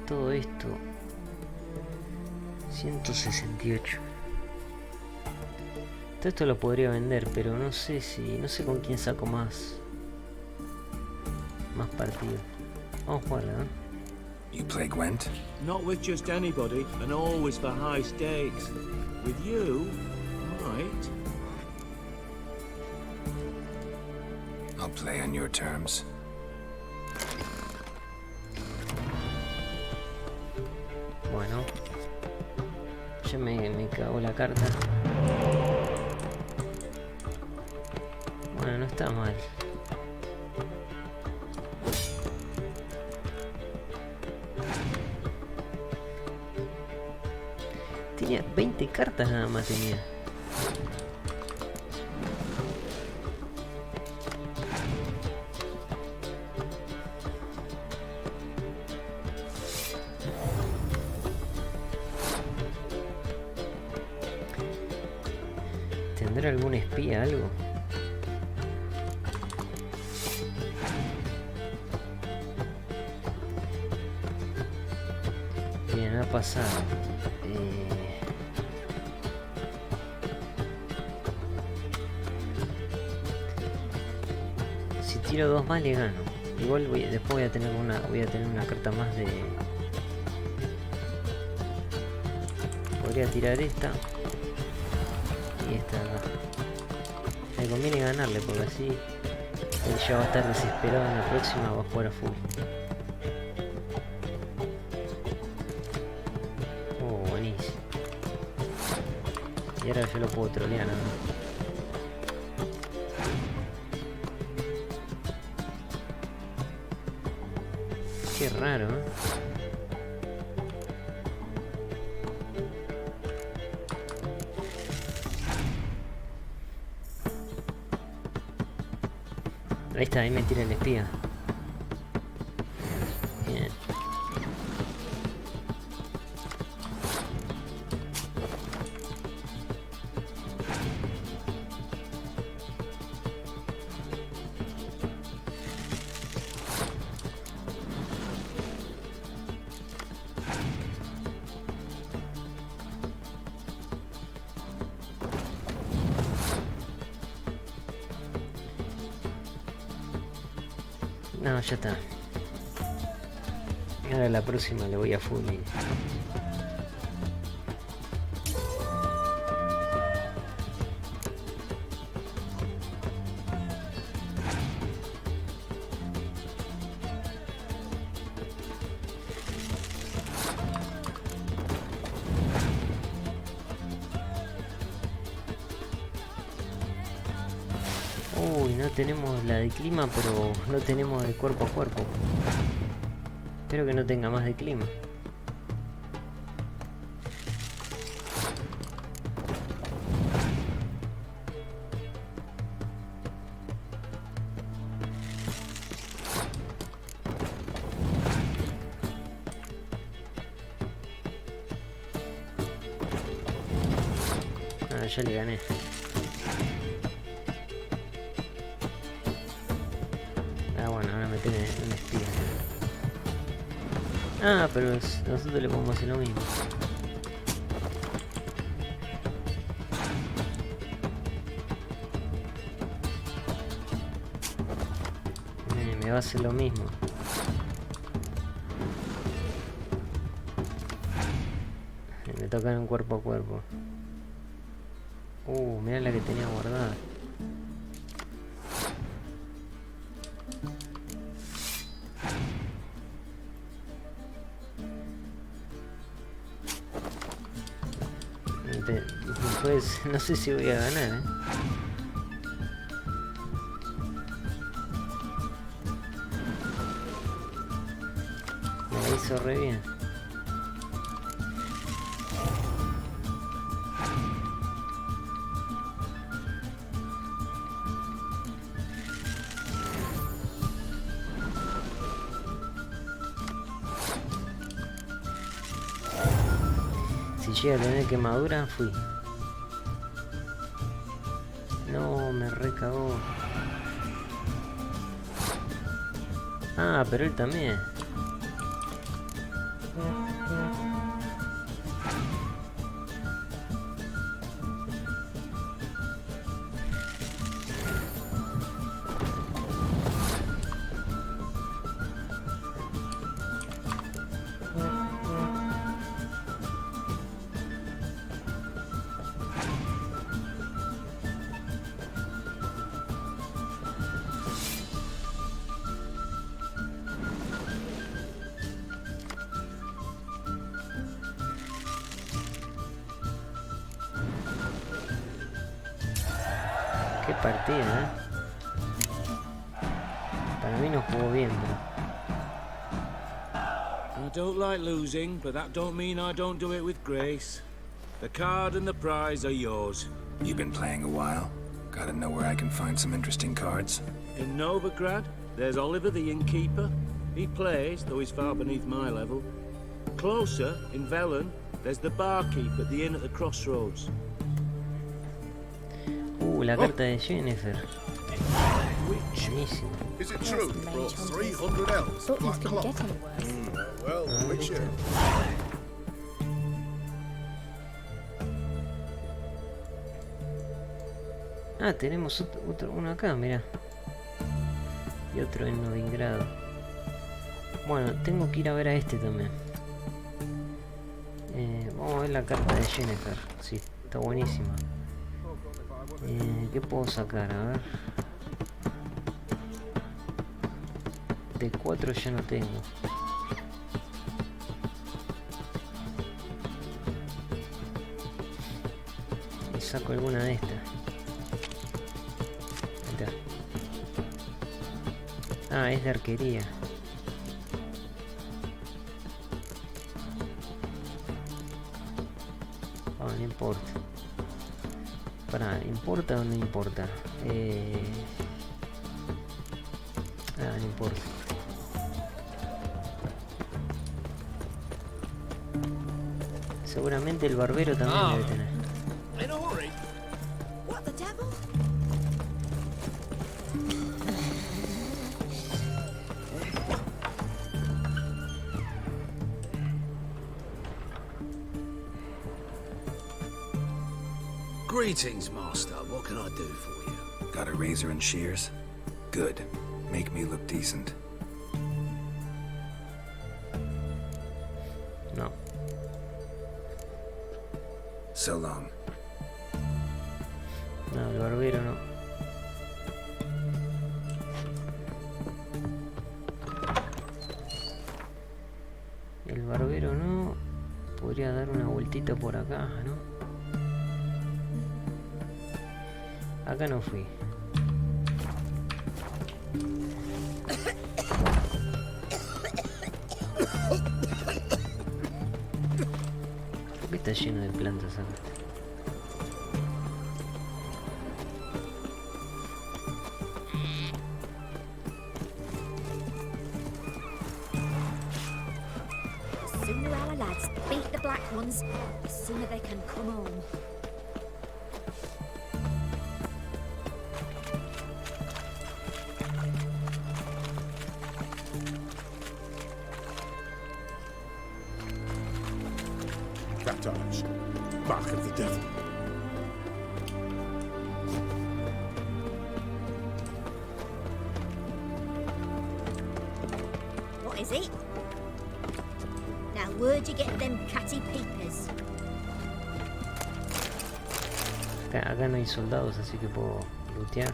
Todo esto 168. Todo esto lo podría vender, pero no sé con quién saco más partido. Vamos a jugarla, ¿no? You play Gwent? Not with just anybody, and always for high stakes. With you, right? I'll play on your terms. Bueno, ya me cago la carta. Bueno, no está mal. Tenía 20 cartas nada más tenía. ¿Tendrá algún espía, algo? Bien, ha pasado. Si tiro 2 más le gano. Igual después voy a tener una carta más de. Podría tirar esta y esta acá. Me conviene ganarle porque así él ya va a estar desesperado en la próxima, va a jugar a full. Oh, buenísimo. Y ahora yo lo puedo trolear, ¿no? Qué raro, ¿eh? Ahí está, ahí me tira el espía. Bien. No, ya está. Ahora la próxima le voy a full. Uy, no tenemos la de clima, pero no tenemos de cuerpo a cuerpo. Espero que no tenga más de clima. Ah, ya le gané. Un espía. Ah, pero nosotros le podemos hacer lo mismo. Me va a hacer lo mismo. Me toca en un cuerpo a cuerpo. Mirá la que tenía guardada. Pues no sé si voy a ganar, Me la hizo re bien. Si llega a tener quemadura, fui. No, me recagó. Ah, pero él también. Qué partida, Para mí no jugó bien, I don't like losing, but that don't mean I don't do it with grace. The card and the prize are yours. You've been playing a while? Gotta know where I can find some interesting cards. In Novigrad, there's Oliver the innkeeper. He plays, though he's far beneath my level. Closer, in Velen, there's the barkeep at the inn at the crossroads. La carta de Jennifer. Buenísimo. Is it true you brought 300 elves? Thought these couldn't get any worse. Well, the Witcher. Ah, tenemos uno acá, mirá. Y otro en Novigrado. Bueno, tengo que ir a ver a este también. Vamos a ver la carta de Jennifer. Sí, está buenísima. ¿Qué puedo sacar? A ver. De 4 ya no tengo. Y saco alguna de estas. Ahí está. Ah, es de arquería. Oh, no importa. Pará, ¿importa o no importa? No importa. Seguramente el barbero también debe tener. In a hurry? What the devil? Greetings, Master. What can I do for you? Got a razor and shears? Good. Make me look decent. No. So long. No, el barbero no. El barbero no. Podría dar una vueltita por acá, ¿no? Acá no fui. ¿Por qué está lleno de plantas acá? The sooner our lads beat the black ones, the sooner they can come home. Cat eyes. Mark of the devil. What is it? Now, where'd you get them catty peepers? Acá no hay soldados, así que puedo lootear.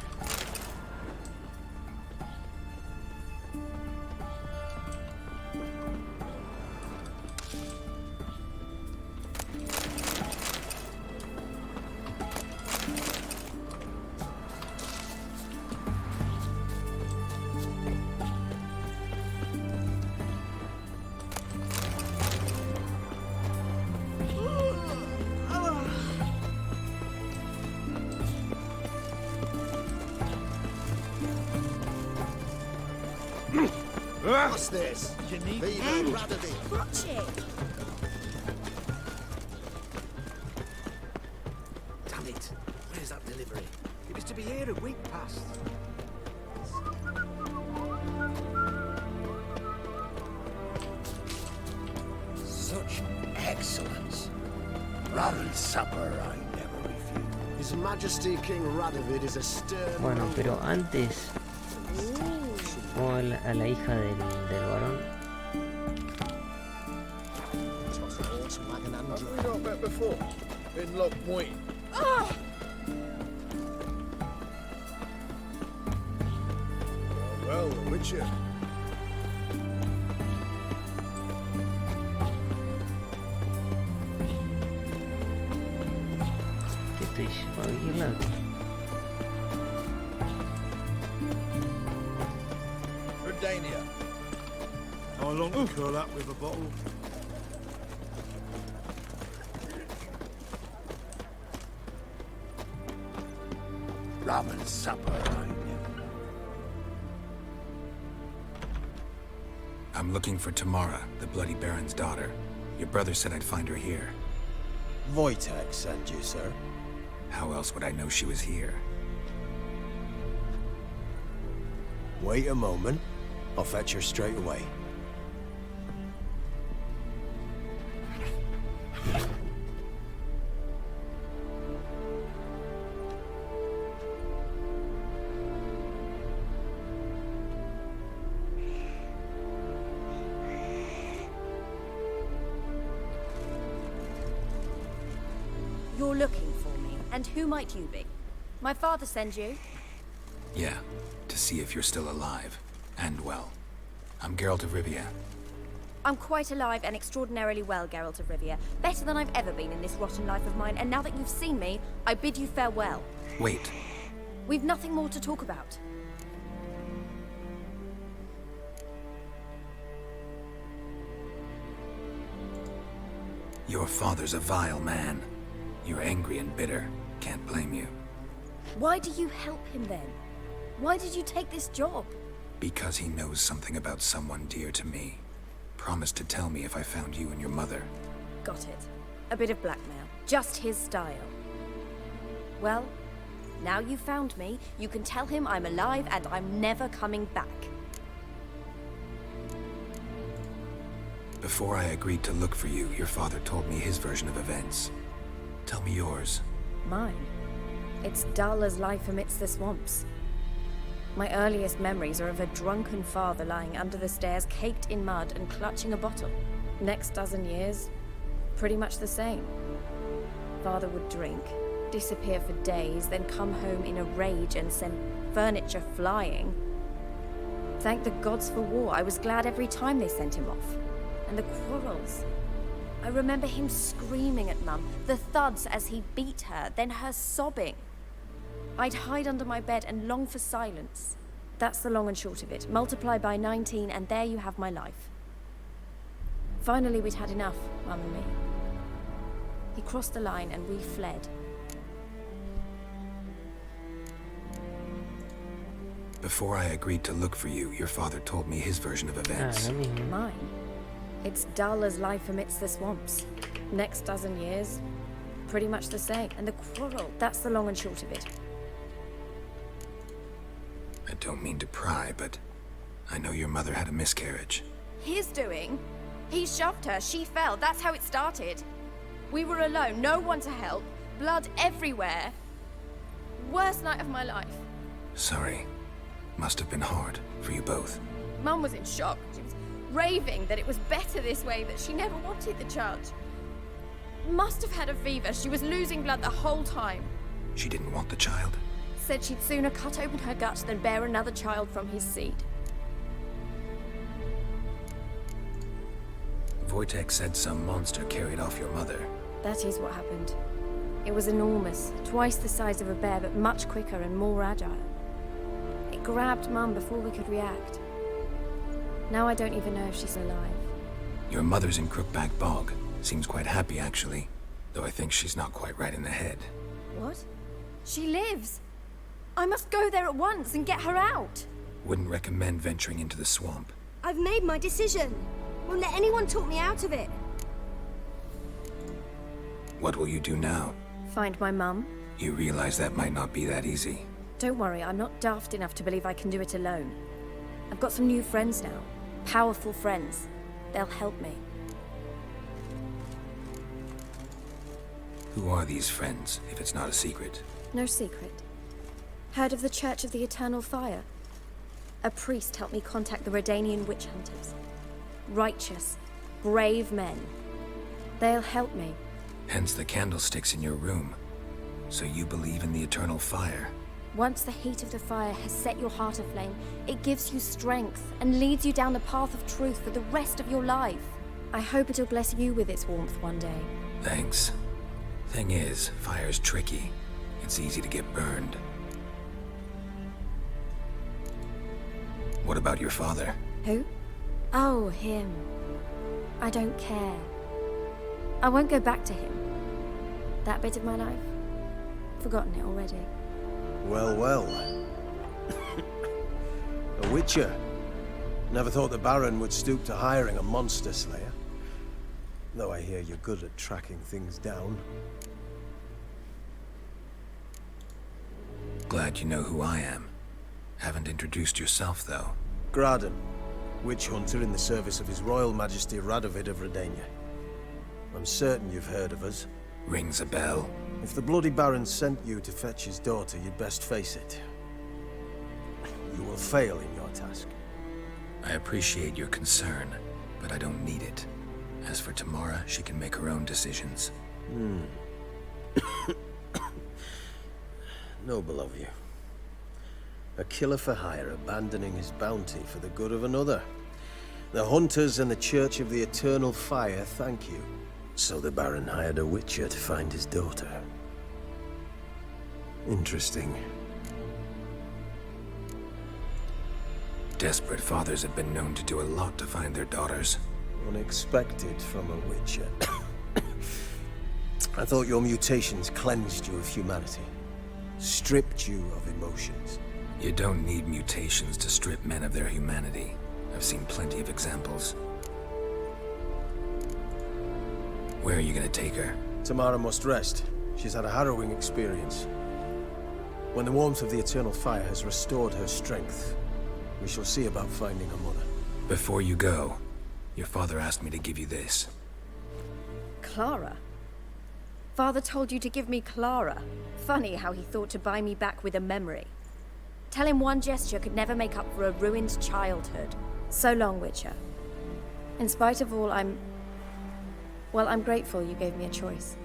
What's this? You need Watch it! Damn it. Where's that delivery? It was to be here a week past. such excellence. Raven's supper I never refuse. His Majesty King Radovid is a stern... Bueno, pero antes vamos a la hija del varón. Have we not met before? In Lock Point. Well, the Witcher. ¿Qué estoy para vigilar? Redania. How long to curl up with a bottle? Raven's supper I never... I'm looking for Tamara, the Bloody Baron's daughter. Your brother said I'd find her here. Wojtek sent you, sir. How else would I know she was here? Wait a moment. I'll fetch her straight away. You're looking for me, and who might you be? My father send you? Yeah, to see if you're still alive. And well. I'm Geralt of Rivia. I'm quite alive and extraordinarily well, Geralt of Rivia. Better than I've ever been in this rotten life of mine, and now that you've seen me, I bid you farewell. Wait. We've nothing more to talk about. Your father's a vile man. You're angry and bitter. Can't blame you. Why do you help him then? Why did you take this job? Because he knows something about someone dear to me. Promised to tell me if I found you and your mother. Got it. A bit of blackmail. Just his style. Well, now you've found me, you can tell him I'm alive and I'm never coming back. Before I agreed to look for you, your father told me his version of events. Tell me yours. Mine? It's dull as life amidst the swamps. My earliest memories are of a drunken father lying under the stairs, caked in mud and clutching a bottle. Next dozen years, pretty much the same. Father would drink, disappear for days, then come home in a rage and send furniture flying. Thank the gods for war. I was glad every time they sent him off. And the quarrels. I remember him screaming at Mum, the thuds as he beat her, then her sobbing. I'd hide under my bed and long for silence. That's the long and short of it. Multiply by 19 and there you have my life. Finally we'd had enough, Mum and me. He crossed the line and we fled. Before I agreed to look for you, your father told me his version of events. Mine? It's dull as life amidst the swamps. Next dozen years, pretty much the same. And the quarrel, that's the long and short of it. I don't mean to pry, but I know your mother had a miscarriage. His doing? He shoved her, she fell, that's how it started. We were alone, no one to help, blood everywhere. Worst night of my life. Sorry. Must have been hard for you both. Mum was in shock. She was raving that it was better this way, that she never wanted the child. Must have had a fever. She was losing blood the whole time. She didn't want the child? Said she'd sooner cut open her gut than bear another child from his seed. Wojtek said some monster carried off your mother. That is what happened. It was enormous, twice the size of a bear, but much quicker and more agile. It grabbed Mum before we could react. Now I don't even know if she's alive. Your mother's in Crookback Bog. Seems quite happy, actually. Though I think she's not quite right in the head. What? She lives! I must go there at once and get her out! Wouldn't recommend venturing into the swamp. I've made my decision. Won't let anyone talk me out of it. What will you do now? Find my mum. You realize that might not be that easy. Don't worry, I'm not daft enough to believe I can do it alone. I've got some new friends now. Powerful friends. They'll help me. Who are these friends, if it's not a secret? No secret. Heard of the Church of the Eternal Fire? A priest helped me contact the Redanian witch hunters. Righteous, brave men. They'll help me. Hence the candlesticks in your room. So you believe in the eternal fire? Once the heat of the fire has set your heart aflame, it gives you strength and leads you down the path of truth for the rest of your life. I hope it'll bless you with its warmth one day. Thanks. Thing is, fire's tricky. It's easy to get burned. What about your father? Who? Oh, him. I don't care. I won't go back to him. That bit of my life? Forgotten it already. Well, well. A witcher. Never thought the Baron would stoop to hiring a monster slayer. Though I hear you're good at tracking things down. Glad you know who I am. Haven't introduced yourself, though. Graden, witch hunter in the service of His Royal Majesty Radovid of Redania. I'm certain you've heard of us. Rings a bell. If the Bloody Baron sent you to fetch his daughter, you'd best face it. You will fail in your task. I appreciate your concern, but I don't need it. As for Tamara, she can make her own decisions. Noble of you. A killer for hire abandoning his bounty for the good of another. The hunters and the Church of the Eternal Fire thank you. So the Baron hired a witcher to find his daughter. Interesting. Desperate fathers have been known to do a lot to find their daughters. Unexpected from a witcher. I thought your mutations cleansed you of humanity. Stripped you of emotions. You don't need mutations to strip men of their humanity. I've seen plenty of examples. Where are you gonna take her? Tamara must rest. She's had a harrowing experience. When the warmth of the Eternal Fire has restored her strength, we shall see about finding her mother. Before you go, your father asked me to give you this. Clara? Father told you to give me Clara. Funny how he thought to buy me back with a memory. Tell him one gesture could never make up for a ruined childhood. So long, Witcher. In spite of all, I'm grateful you gave me a choice.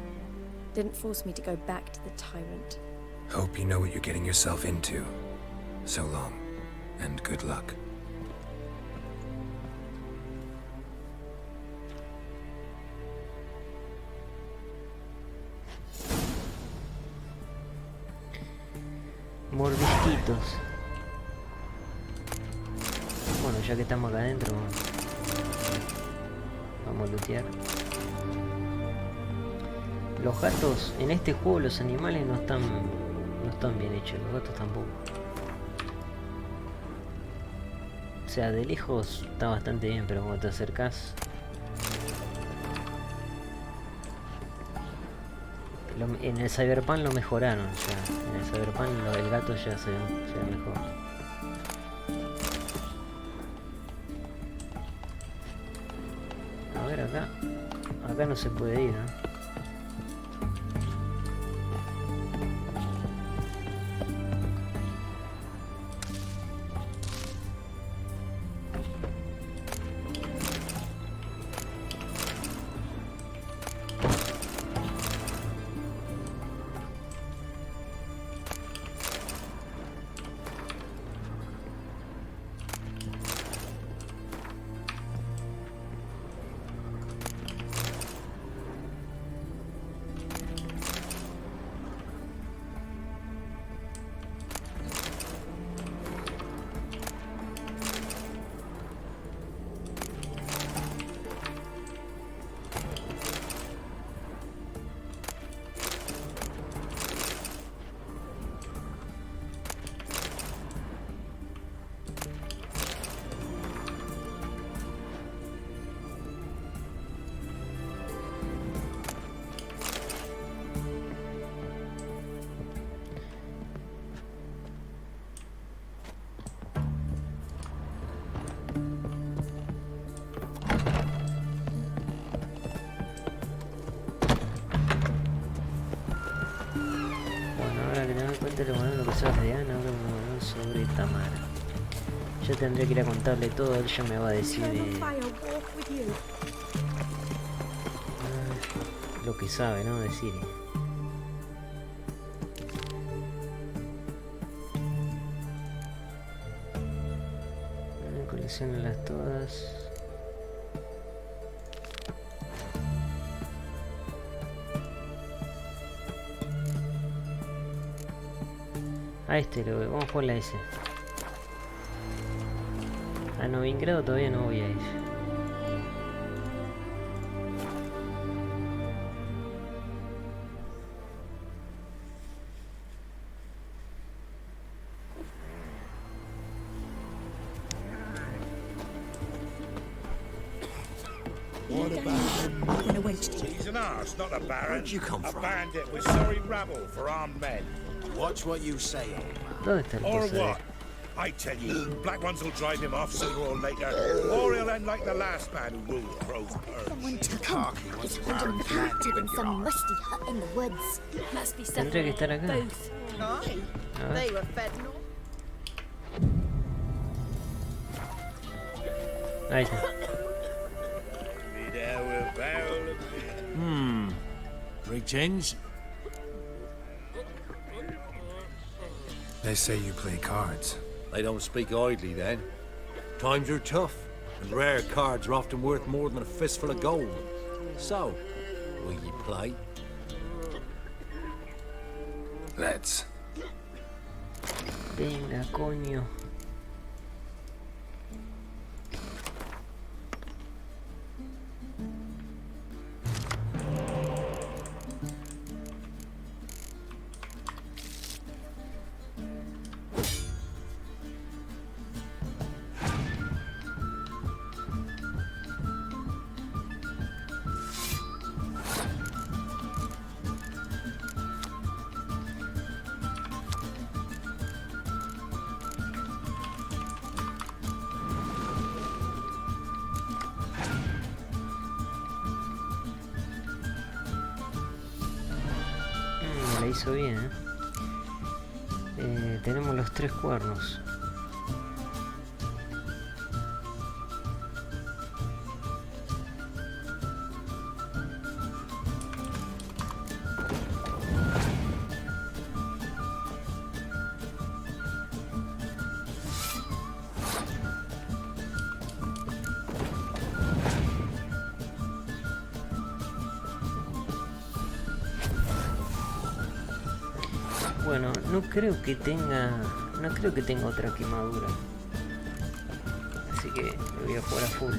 Didn't force me to go back to the tyrant. Hope you know what you're getting yourself into. So long, and good luck. Mordisquitos. Bueno, ya que estamos acá adentro, vamos a lootear. Los gatos, en este juego los animales no están bien hechos, los gatos tampoco. O sea, de lejos está bastante bien, pero cuando te acercas... En el Cyberpunk lo mejoraron, ya. En el Cyberpunk el gato ya se ve mejor. A ver, acá no se puede ir, ¿no? Lo que sabes de Ana, ahora un sobre Tamara. Yo tendría que ir a contarle todo, él ya me va a decir lo que sabe, ¿no? De Ciri. Colecciónalas todas. A este lo veo, vamos por la S. A Novigrado todavía no voy a ir. What about He's an arse, not a baron. Where'd you come from? A bandit with sorry rabble for armed men. Watch what you say, ¿Dónde está el Or pozo? what? I tell you, black ones will drive him off sooner or later, or he'll end like the last man who ruled Crow's Someone took him. He's holding captive in some musty hut in the woods. Must be Tendría que estar acá. both. Aye, they were fed no. Ahí está. Greetings. They say you play cards. They don't speak idly then. Times are tough, and rare cards are often worth more than a fistful of gold. So, will you play? Let's. Venga, coño. La hizo bien, tenemos los 3 cuernos. Bueno, no creo que tenga otra quemadura, así que me voy a jugar a full.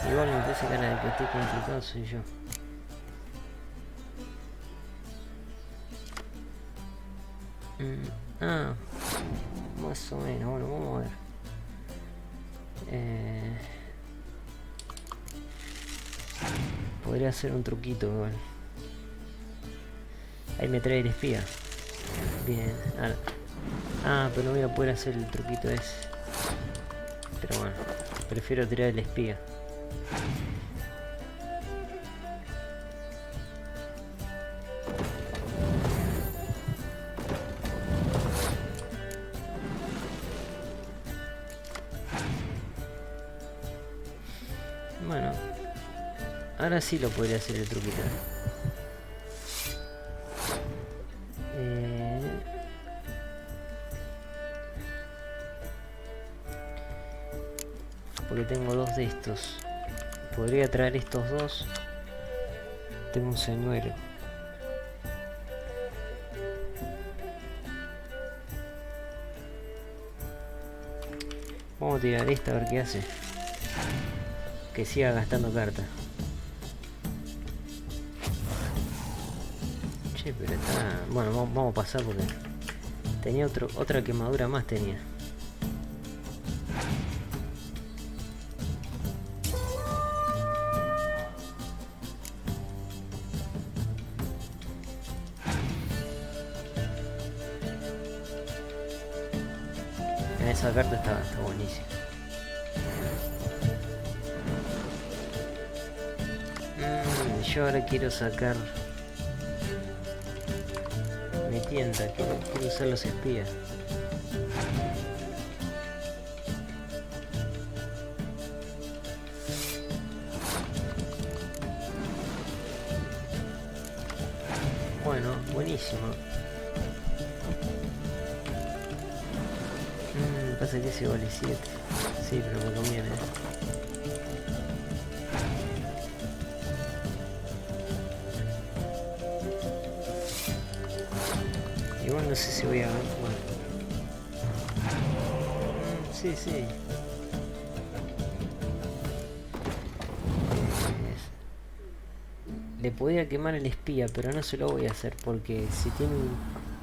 Igual me parece cara de que esté complicado soy yo. Más o menos, bueno, vamos a ver. Podría hacer un truquito igual. Ahí me trae el espía. Bien. Pero no voy a poder hacer el truquito ese. Pero bueno, prefiero tirar el espía. Bueno, ahora sí lo podría hacer el truquito. Porque tengo 2 de estos. Podría traer estos 2. Tengo un señuelo. Vamos a tirar esta a ver qué hace. Que siga gastando cartas. Che, pero está... Bueno, vamos a pasar porque... Tenía otra quemadura más tenía. Esa carta está buenísima. Yo ahora quiero sacar... Me tienta, quiero usar los espías. Bueno, buenísimo. Pasa que ese vale 7. Sí, pero me conviene. Igual no sé si voy a ganar. Bueno. Sí. Le podría quemar el espía, pero no se lo voy a hacer porque si tiene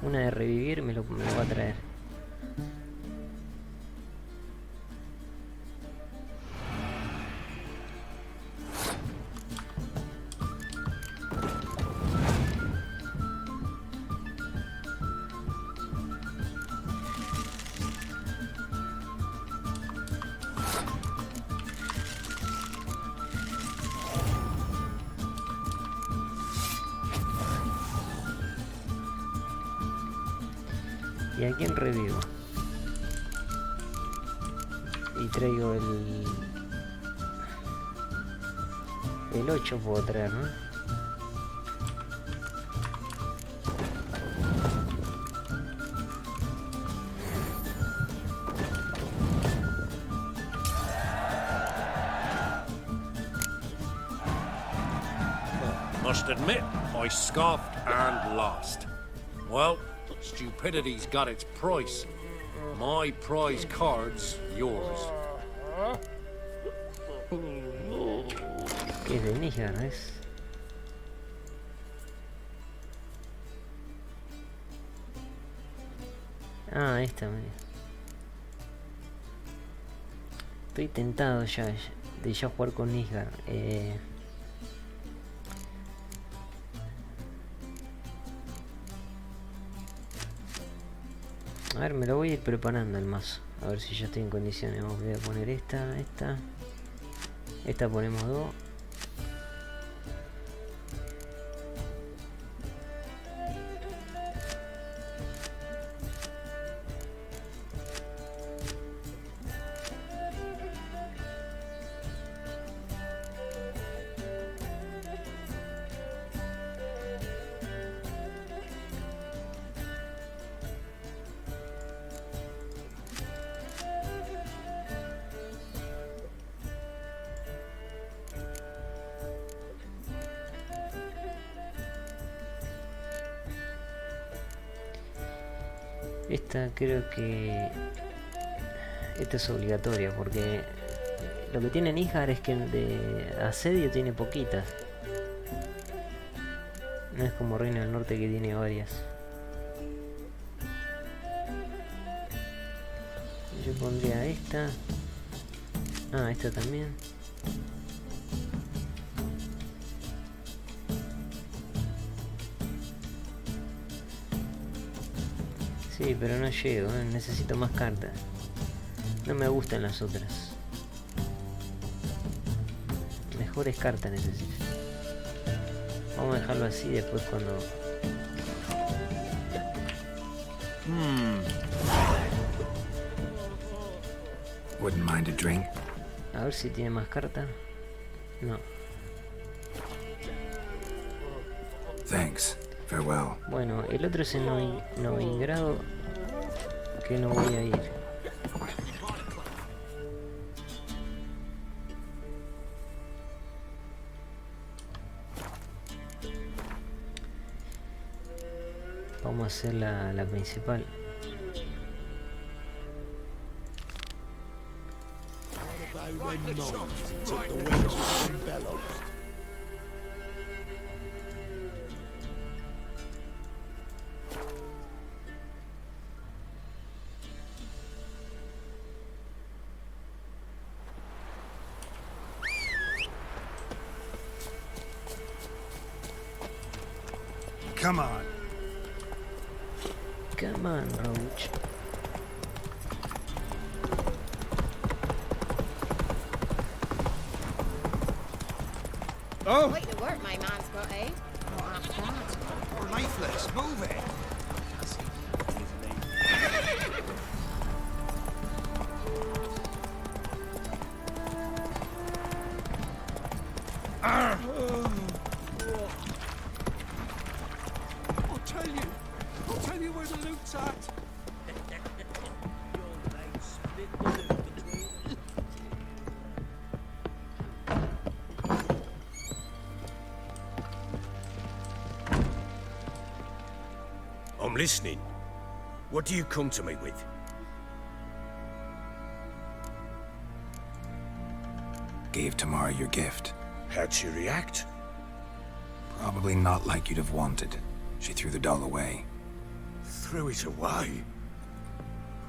una de revivir me lo va a traer. ¿Y a quién revivo? Y traigo el 8 puedo traer, ¿no? Must admit, I scoffed and lost. Well, stupidity's got its price. My prize card's yours. ¿Qué es de Níger, es? Ah, esta, mira. Estoy tentado ya de ya jugar con Níger. A ver, me lo voy a ir preparando el mazo. A ver si ya estoy en condiciones. Voy a poner esta. Esta ponemos 2. Esta creo que... Esta es obligatoria porque lo que tiene Níjar es que de asedio tiene poquitas. No es como Reino del Norte que tiene varias. Yo pondría esta. Ah, esta también. Sí, pero no llego, necesito más cartas. No me gustan las otras. Mejores cartas necesito. Vamos a dejarlo así después cuando... Wouldn't mind a drink. A ver si tiene más cartas. No. Thanks. Farewell. Bueno, el otro es en Novigrado, que no voy a ir. Vamos a hacer la principal. Come on. Come on, Roach. Oh! Quite the work my man's got, eh? Not half bad. We're lifeless. Move it. I'll tell you where the loot's at. I'm listening. What do you come to me with? Gave Tamara your gift. How'd she react? Probably not like you'd have wanted. She threw the doll away. Threw it away?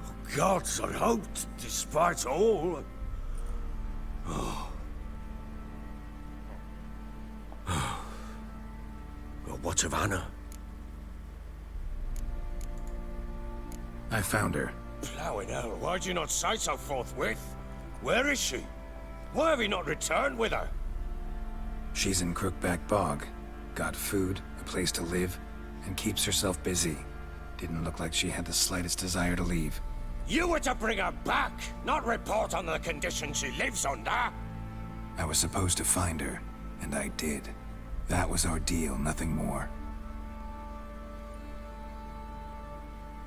Oh, gods, I hoped, despite all... Oh. Well, what of Anna? I found her. Plowing hell, why'd you not say so forthwith? Where is she? Why have you not returned with her? She's in Crookback Bog. Got food, a place to live, and keeps herself busy. Didn't look like she had the slightest desire to leave. You were to bring her back, not report on the conditions she lives under. I was supposed to find her, and I did. That was our deal, nothing more.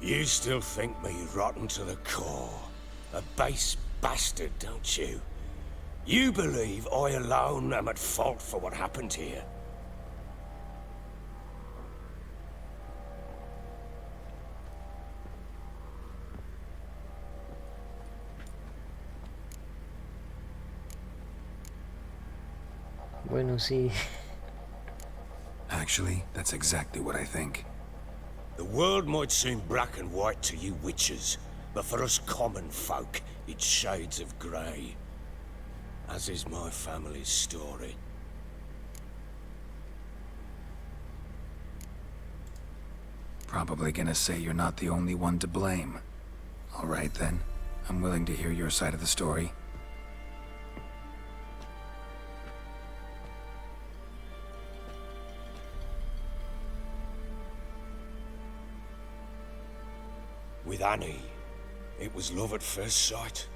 You still think me rotten to the core. A base bastard, don't you? You believe I alone am at fault for what happened here. Bueno, sí. Actually, that's exactly what I think. The world might seem black and white to you witches, but for us common folk, it's shades of grey. As is my family's story. Probably gonna say you're not the only one to blame. All right then, I'm willing to hear your side of the story. With Annie, it was love at first sight.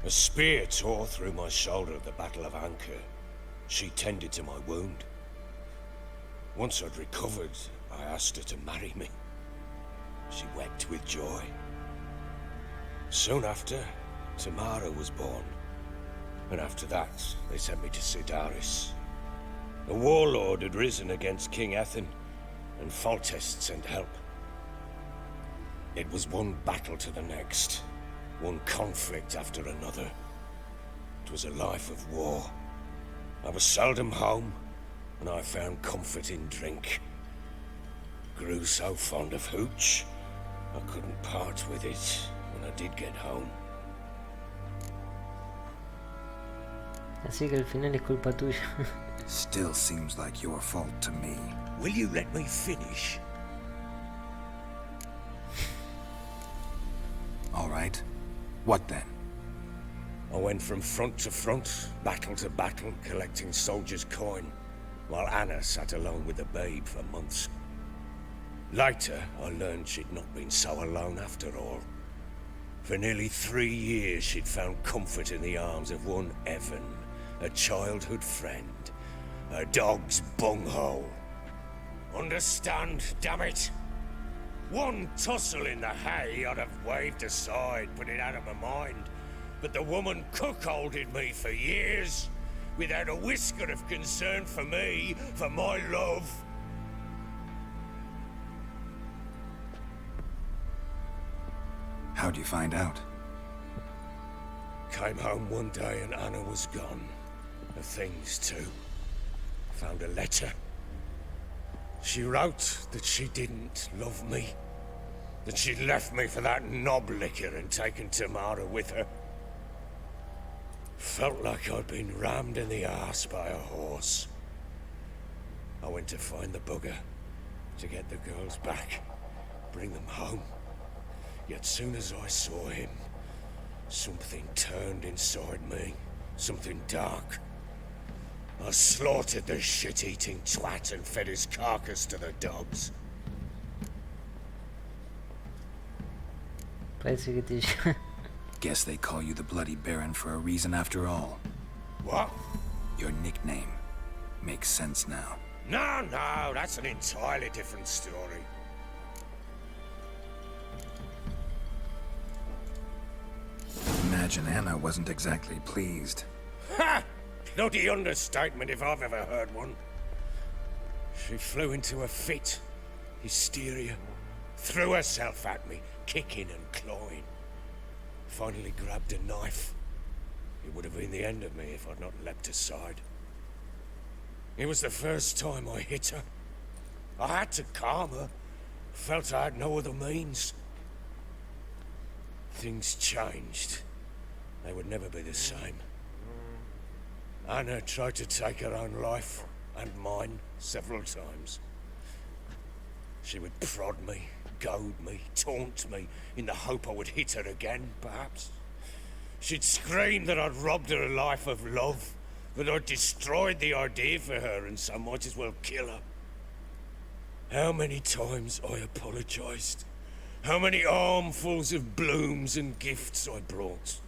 A spear tore through my shoulder at the Battle of Anchor. She tended to my wound. Once I'd recovered, I asked her to marry me. She wept with joy. Soon after, Tamara was born. And after that, they sent me to Sidaris. A warlord had risen against King Ethan, and Foltest sent help. It was one battle to the next, one conflict after another. It was a life of war. I was seldom home, and I found comfort in drink. Grew so fond of hooch, I couldn't part with it when I did get home. Así que al final es culpa tuya. Still seems like your fault to me. Will you let me finish? All right. What then? I went from front to front, battle to battle, collecting soldiers' coin, while Anna sat alone with the babe for months. Later, I learned she'd not been so alone after all. For nearly 3 years, she'd found comfort in the arms of one Evan, a childhood friend, a dog's bunghole. Understand, damn it? One tussle in the hay I'd have waved aside, put it out of my mind. But the woman cuckolded me for years, without a whisker of concern for me, for my love. How'd you find out? Came home one day and Anna was gone. Her things too. Found a letter. She wrote that she didn't love me. That she'd left me for that knob licker and taken Tamara with her. Felt like I'd been rammed in the arse by a horse. I went to find the bugger, to get the girls back, bring them home. Yet soon as I saw him, something turned inside me, something dark. I slaughtered the shit-eating twat and fed his carcass to the dogs. Parece que te... Guess they call you the Bloody Baron for a reason after all. What? Your nickname. Makes sense now. No, that's an entirely different story. Imagine Anna wasn't exactly pleased. Ha! Bloody understatement if I've ever heard one. She flew into a fit. Hysteria. Threw herself at me, kicking and clawing. Finally grabbed a knife. It would have been the end of me if I'd not leapt aside. It was the first time I hit her. I had to calm her. Felt I had no other means. Things changed. They would never be the same. Anna tried to take her own life, and mine, several times. She would prod me, goad me, taunt me, in the hope I would hit her again, perhaps. She'd scream that I'd robbed her a life of love, that I'd destroyed the idea for her, and so might as well kill her. How many times I apologized. How many armfuls of blooms and gifts I brought.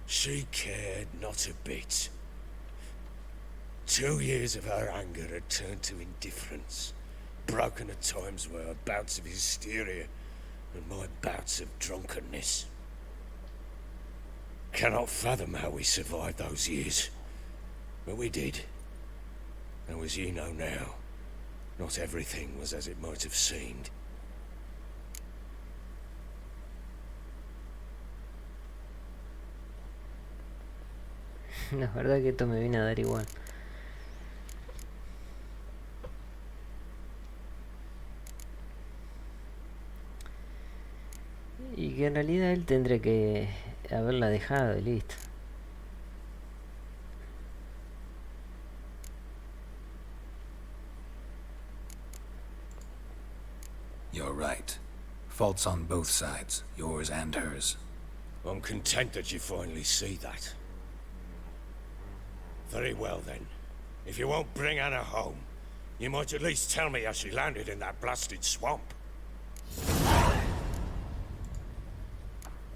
She cared not a bit. 2 years of her anger had turned to indifference, broken at times by her bouts of hysteria and my bouts of drunkenness. Cannot fathom how we survived those years, but we did. And as you know now, not everything was as it might have seemed. La verdad que esto me viene a dar igual. Y que en realidad él tendría que haberla dejado y listo. You're right. Faults on both sides, yours and hers. I'm content that you finally see that. Very well then. If you won't bring Anna home, you might at least tell me how she landed in that blasted swamp.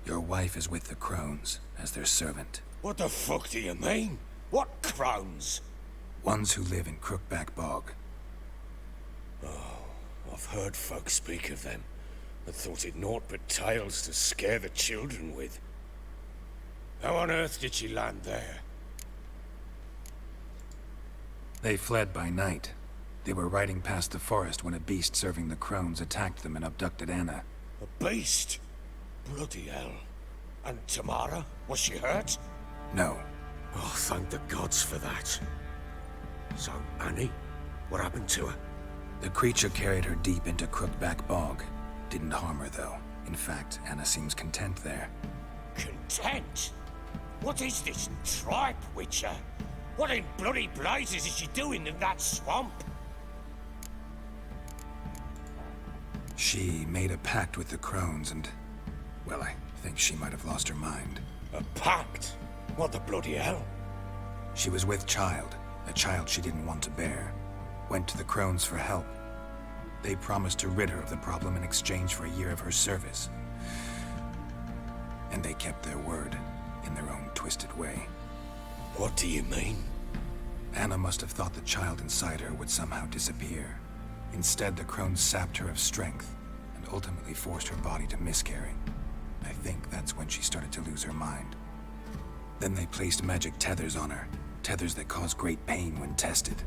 Your wife is with the crones, as their servant. What the fuck do you mean? What crones? Ones who live in Crookback Bog. Oh, I've heard folk speak of them, and thought it naught but tales to scare the children with. How on earth did she land there? They fled by night. They were riding past the forest when a beast serving the crones attacked them and abducted Anna. A beast? Bloody hell. And Tamara? Was she hurt? No. Oh, thank the gods for that. So, Annie? What happened to her? The creature carried her deep into Crookback Bog. Didn't harm her, though. In fact, Anna seems content there. Content? What is this tripe, Witcher? What in bloody blazes is she doing in that swamp? She made a pact with the crones and... well, I think she might have lost her mind. A pact? What the bloody hell? She was with child, a child she didn't want to bear. Went to the crones for help. They promised to rid her of the problem in exchange for a year of her service. And they kept their word, in their own twisted way. What do you mean? Anna must have thought the child inside her would somehow disappear. Instead, the crones sapped her of strength, and ultimately forced her body to miscarry. I think that's when she started to lose her mind. Then they placed magic tethers on her, tethers that cause great pain when tested.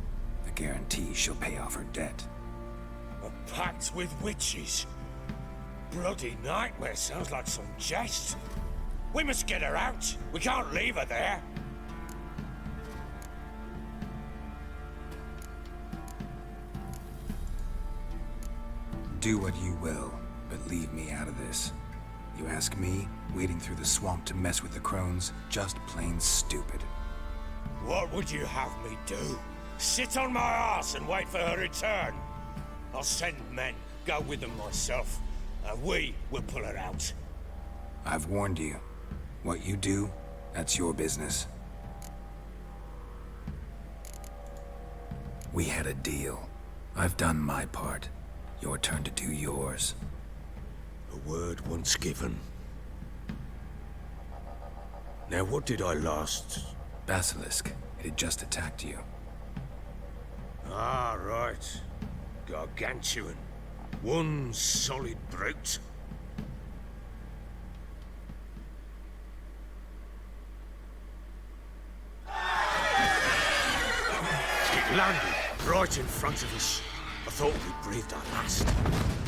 A guarantee she'll pay off her debt. A pact with witches? Bloody nightmare, sounds like some jest. We must get her out. We can't leave her there. Do what you will, but leave me out of this. You ask me, wading through the swamp to mess with the crones, just plain stupid. What would you have me do? Sit on my ass and wait for her return? I'll send men, go with them myself, and we will pull her out. I've warned you. What you do, that's your business. We had a deal. I've done my part. Your turn to do yours. A word once given. Now what did I last? Basilisk. It had just attacked you. Ah, right. Gargantuan. One solid brute. It landed right in front of us. I thought we breathed our last.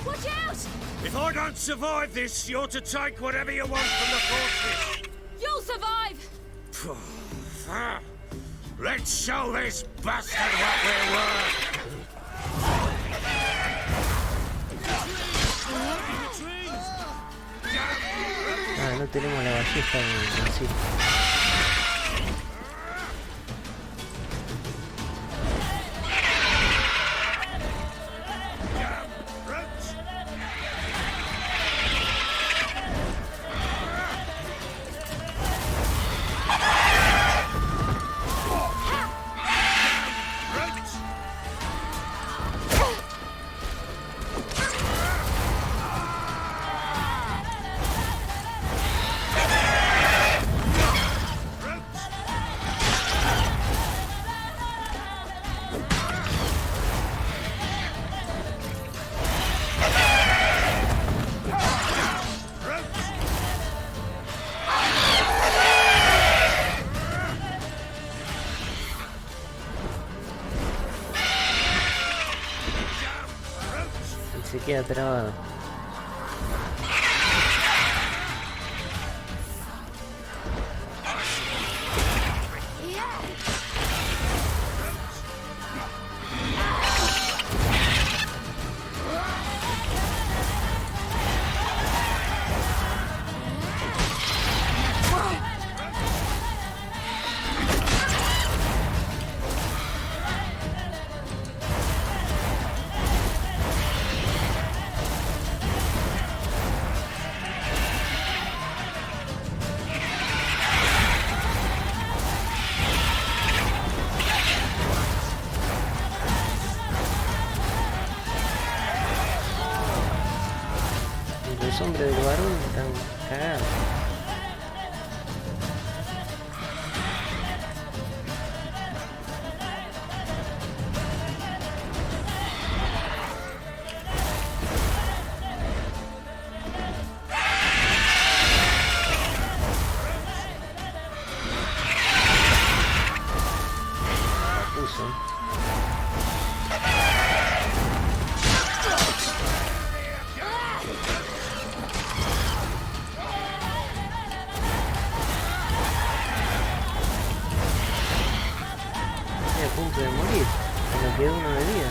Watch out! If I don't survive this, you're to take whatever you want from the fortress. You'll survive! Let's show this bastard what we're worth! Ah, no tenemos la ballesta en sí. Se queda trabado. Los hombres del varón están cagados. La puso. A punto de morir, me quedó uno de vida.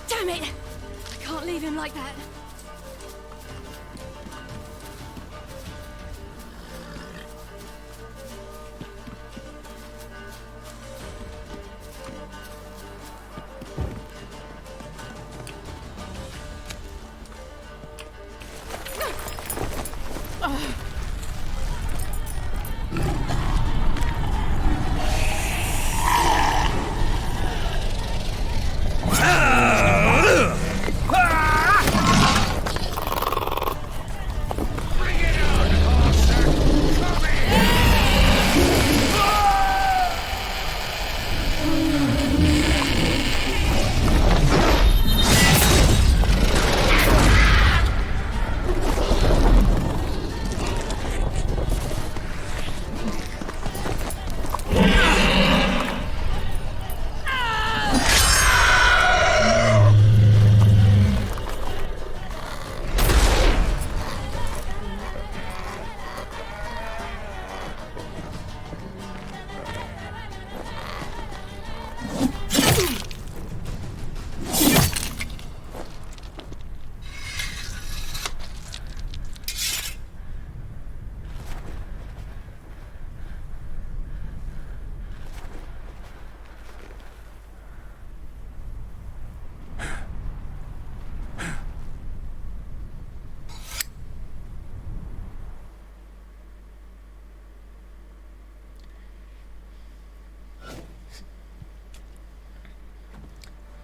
Damn it! I can't leave him like that.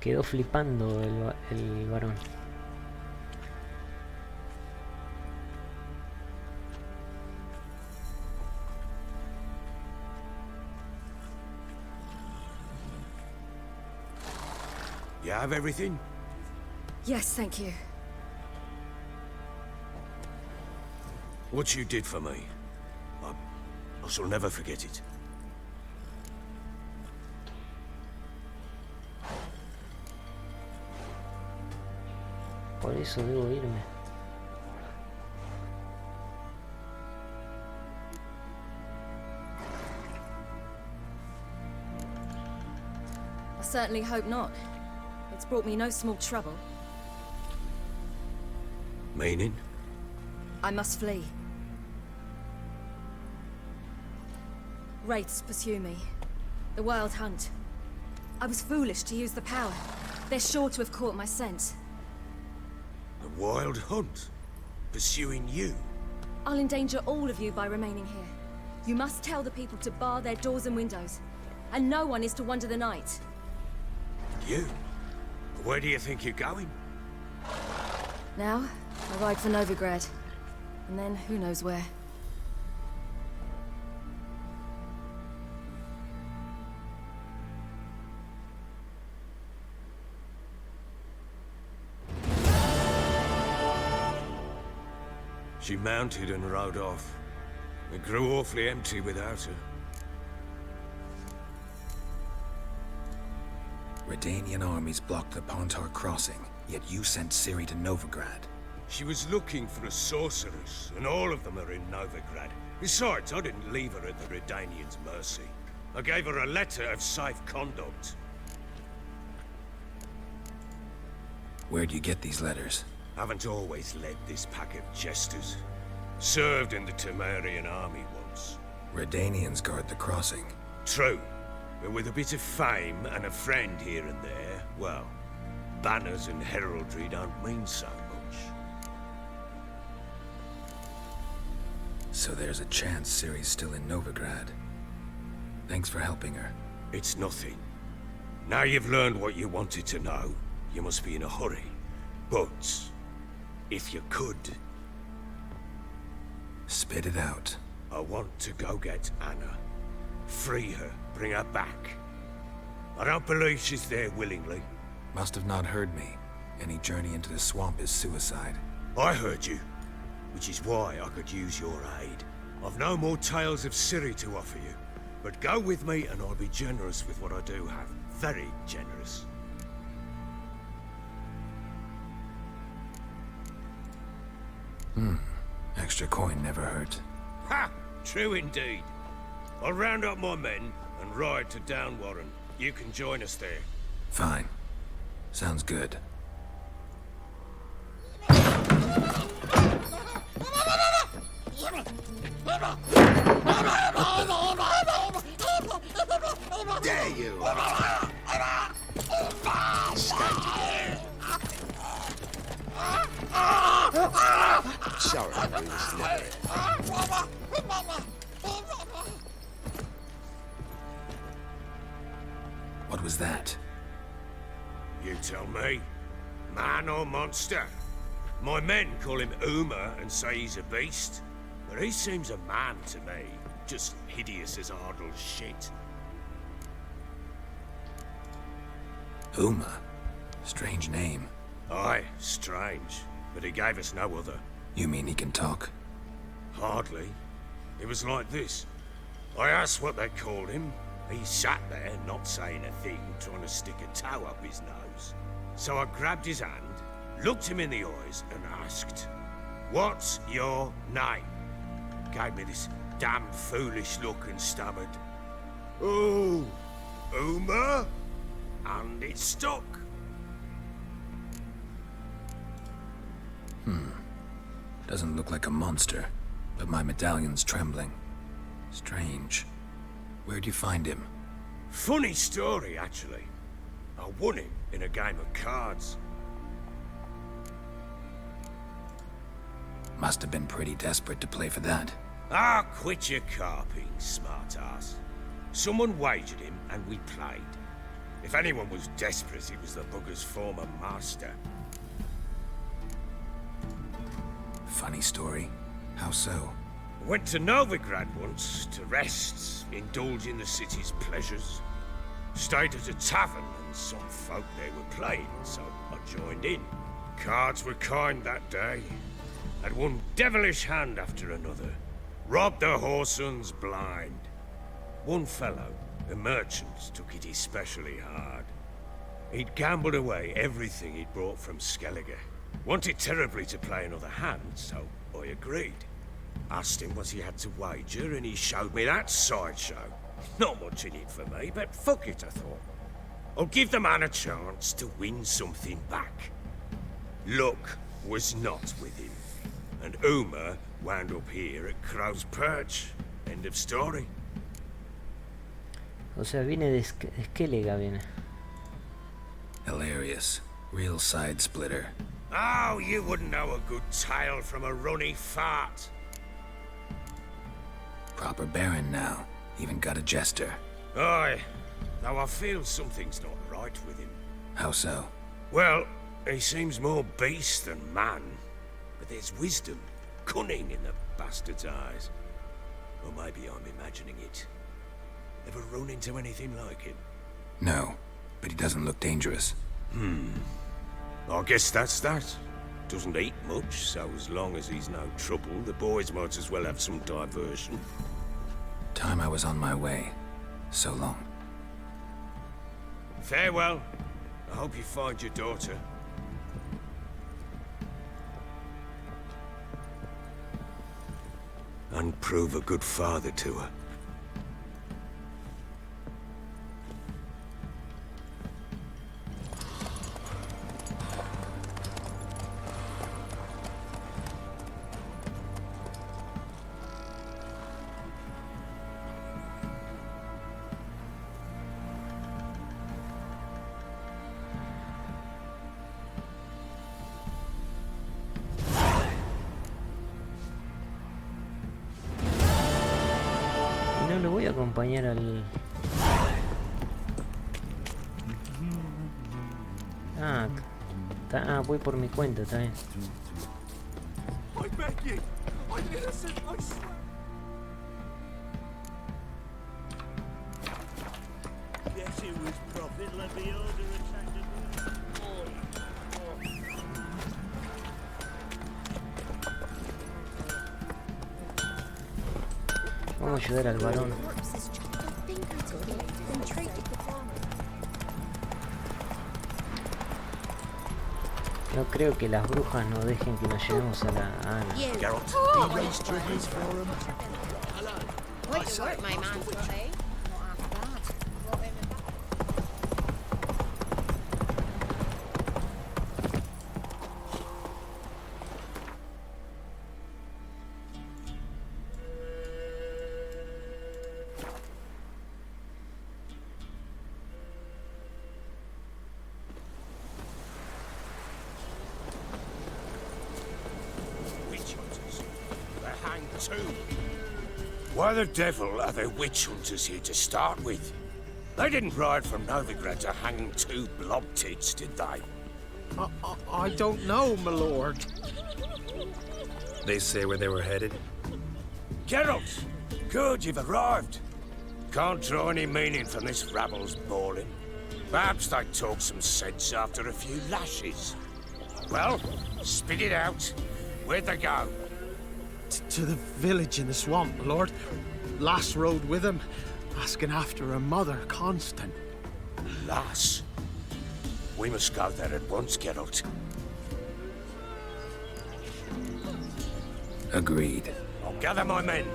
Quedó flipando el varón. You have everything? Yes, thank you. What you did for me, I shall never forget it. Por eso debo irme. I certainly hope not. It's brought me no small trouble. Meaning? I must flee. Wraiths pursue me. The Wild Hunt. I was foolish to use the power. They're sure to have caught my scent. The Wild Hunt? Pursuing you? I'll endanger all of you by remaining here. You must tell the people to bar their doors and windows. And no one is to wander the night. You? Where do you think you're going? Now, I ride for Novigrad. And then, who knows where. She mounted and rode off. It grew awfully empty without her. Redanian armies blocked the Pontar crossing, yet you sent Ciri to Novigrad. She was looking for a sorceress, and all of them are in Novigrad. Besides, I didn't leave her at the Redanians' mercy. I gave her a letter of safe conduct. Where'd you get these letters? Haven't always led this pack of jesters. Served in the Temerian army once. Redanians guard the crossing. True. But with a bit of fame and a friend here and there, well, banners and heraldry don't mean so much. So there's a chance Ciri's still in Novigrad. Thanks for helping her. It's nothing. Now you've learned what you wanted to know, you must be in a hurry. But, if you could... Spit it out. I want to go get Anna. Free her, bring her back. I don't believe she's there willingly. Must have not heard me. Any journey into the swamp is suicide. I heard you, which is why I could use your aid. I've no more tales of Ciri to offer you, but go with me and I'll be generous with what I do have. Very generous. Extra coin never hurt. Ha! True indeed. I'll round up my men and ride to Downwarren. You can join us there. Fine. Sounds good. Dare you! Sorry, we was never. What was that? You tell me. Man or monster? My men call him Uma and say he's a beast, but he seems a man to me. Just hideous as Ardle's shit. Uma? Strange name. Aye, strange. But he gave us no other. You mean he can talk? Hardly. It was like this. I asked what they called him. He sat there, not saying a thing, trying to stick a toe up his nose. So I grabbed his hand, looked him in the eyes, and asked, "What's your name?" Gave me this damn foolish look and stammered, "Oh, Uma?" And it stuck. Doesn't look like a monster, but my medallion's trembling. Strange. Where'd you find him? Funny story, actually. I won him in a game of cards. Must have been pretty desperate to play for that. Ah, quit your carping, smart-ass. Someone wagered him and we played. If anyone was desperate, it was the bugger's former master. Funny story. How so? Went to Novigrad once to rest, indulge in the city's pleasures. Stayed at a tavern and some folk there were playing, so I joined in. Cards were kind that day. Had one devilish hand after another. Robbed the whoreson blind. One fellow, a merchant, took it especially hard. He'd gambled away everything he'd brought from Skellige. Wanted terribly to play another hand, so I agreed. Asked him what he had to wager, and he showed me that sideshow. Not much in it for me, but fuck it, I thought. I'll give the man a chance to win something back. Luck was not with him, and Uma wound up here at Crow's Perch. End of story. O sea, viene de Skellige, viene. Hilarious. Real side splitter. Oh, you wouldn't know a good tale from a runny fart. Proper baron now. Even got a jester. Aye, though I feel something's not right with him. How so? Well, he seems more beast than man. But there's wisdom, cunning in the bastard's eyes. Or maybe I'm imagining it. Ever run into anything like him? No, but he doesn't look dangerous. I guess that's that. Doesn't eat much, so as long as he's no trouble, the boys might as well have some diversion. Time I was on my way. So long. Farewell. I hope you find your daughter. And prove a good father to her. No lo voy a acompañar al... voy por mi cuenta, está bien. I beg you! I'm innocent, I swear! Yes, it was profit. Let me order a tender. Vamos a ayudar al varón. No creo que las brujas nos dejen que nos llevemos a la Ana. Geralt, he raised tributes for him. Quite the work, my man, eh? Not half bad. Witch hunters. They're hanged too. Why the devil are there witch hunters here to start with? They didn't ride from Novigrad to hang two blob tits, did they? I don't know, my lord. They say where they were headed? Geralt! Good, you've arrived. Can't draw any meaning from this rabble's bawling. Perhaps they talk some sense after a few lashes. Well, spit it out. Where'd they go? To the village in the swamp, my lord. Lass rode with him, asking after her mother, Constant. Lass? We must go there at once, Geralt. Agreed. I'll gather my men.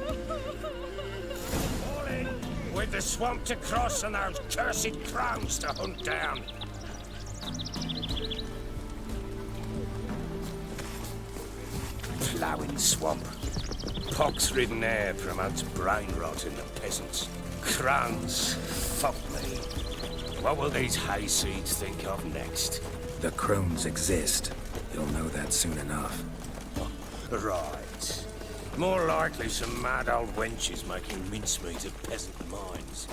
All in, with the swamp to cross and those cursed crowns to hunt down. Ploughing swamp. Pox-ridden air promotes brain rot in the peasants. Crowns, fuck me. What will these hayseeds think of next? The crones exist. You'll know that soon enough. Right. More likely some mad old wenches making mincemeat of peasant minds.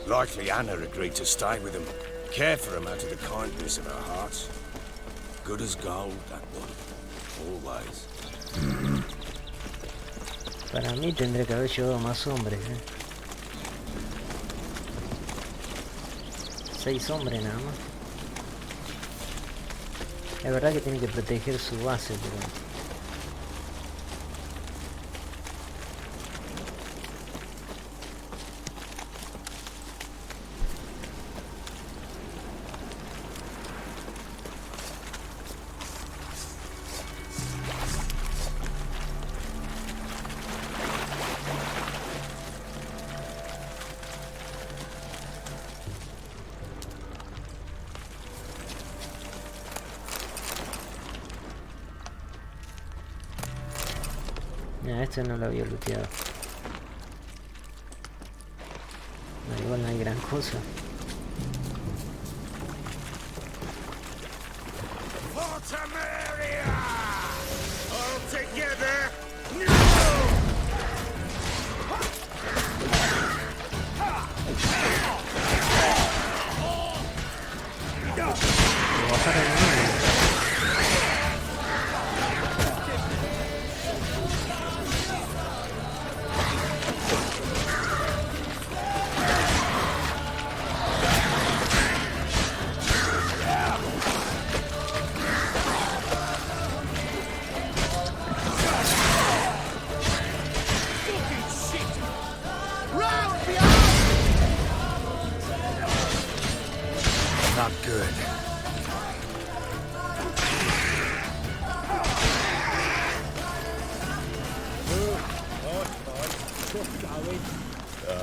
Likely Anna agreed to stay with him, care for him out of the kindness of her heart. Good as gold, that one. Always. Para mí tendría que haber llevado más hombres, 6 hombres nada más. Es verdad que tiene que proteger su base, pero... Mira, este no lo había looteado. No, igual no hay gran cosa. All together! Not good.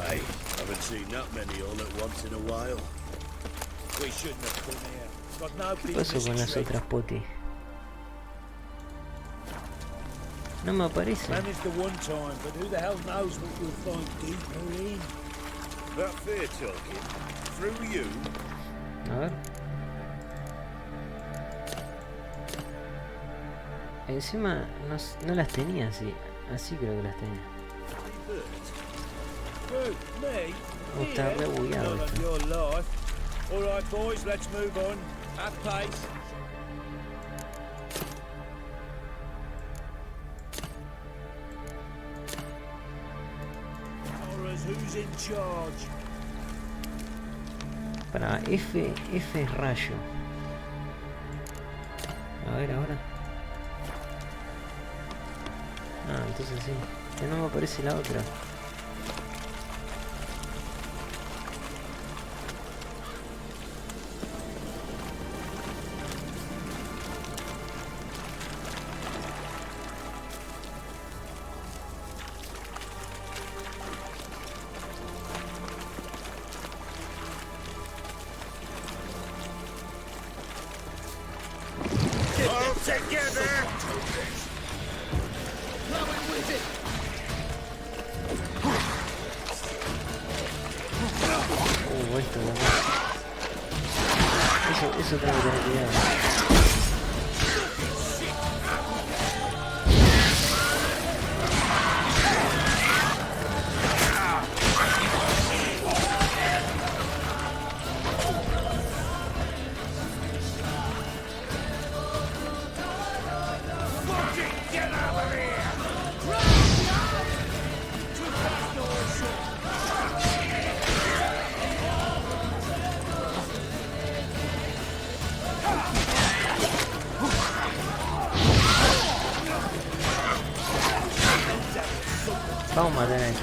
Aye, haven't seen that many all at once in a while. We shouldn't have come here. Got no ¿Qué pasó con las otras poti? No me aparece. Managed the one time, but who the hell knows what you'll find deeper in? That fair talking? Through you? A ver. Encima no las tenía así. Así creo que las tenía. Está re bugueado esto. Alright boys, let's move on. At pace. Who's in charge? Para F es rayo. A ver ahora. Ah, entonces sí. Que no me aparece la otra. All together! Esto eso tengo que tener cuidado. Vamos a matar a esto.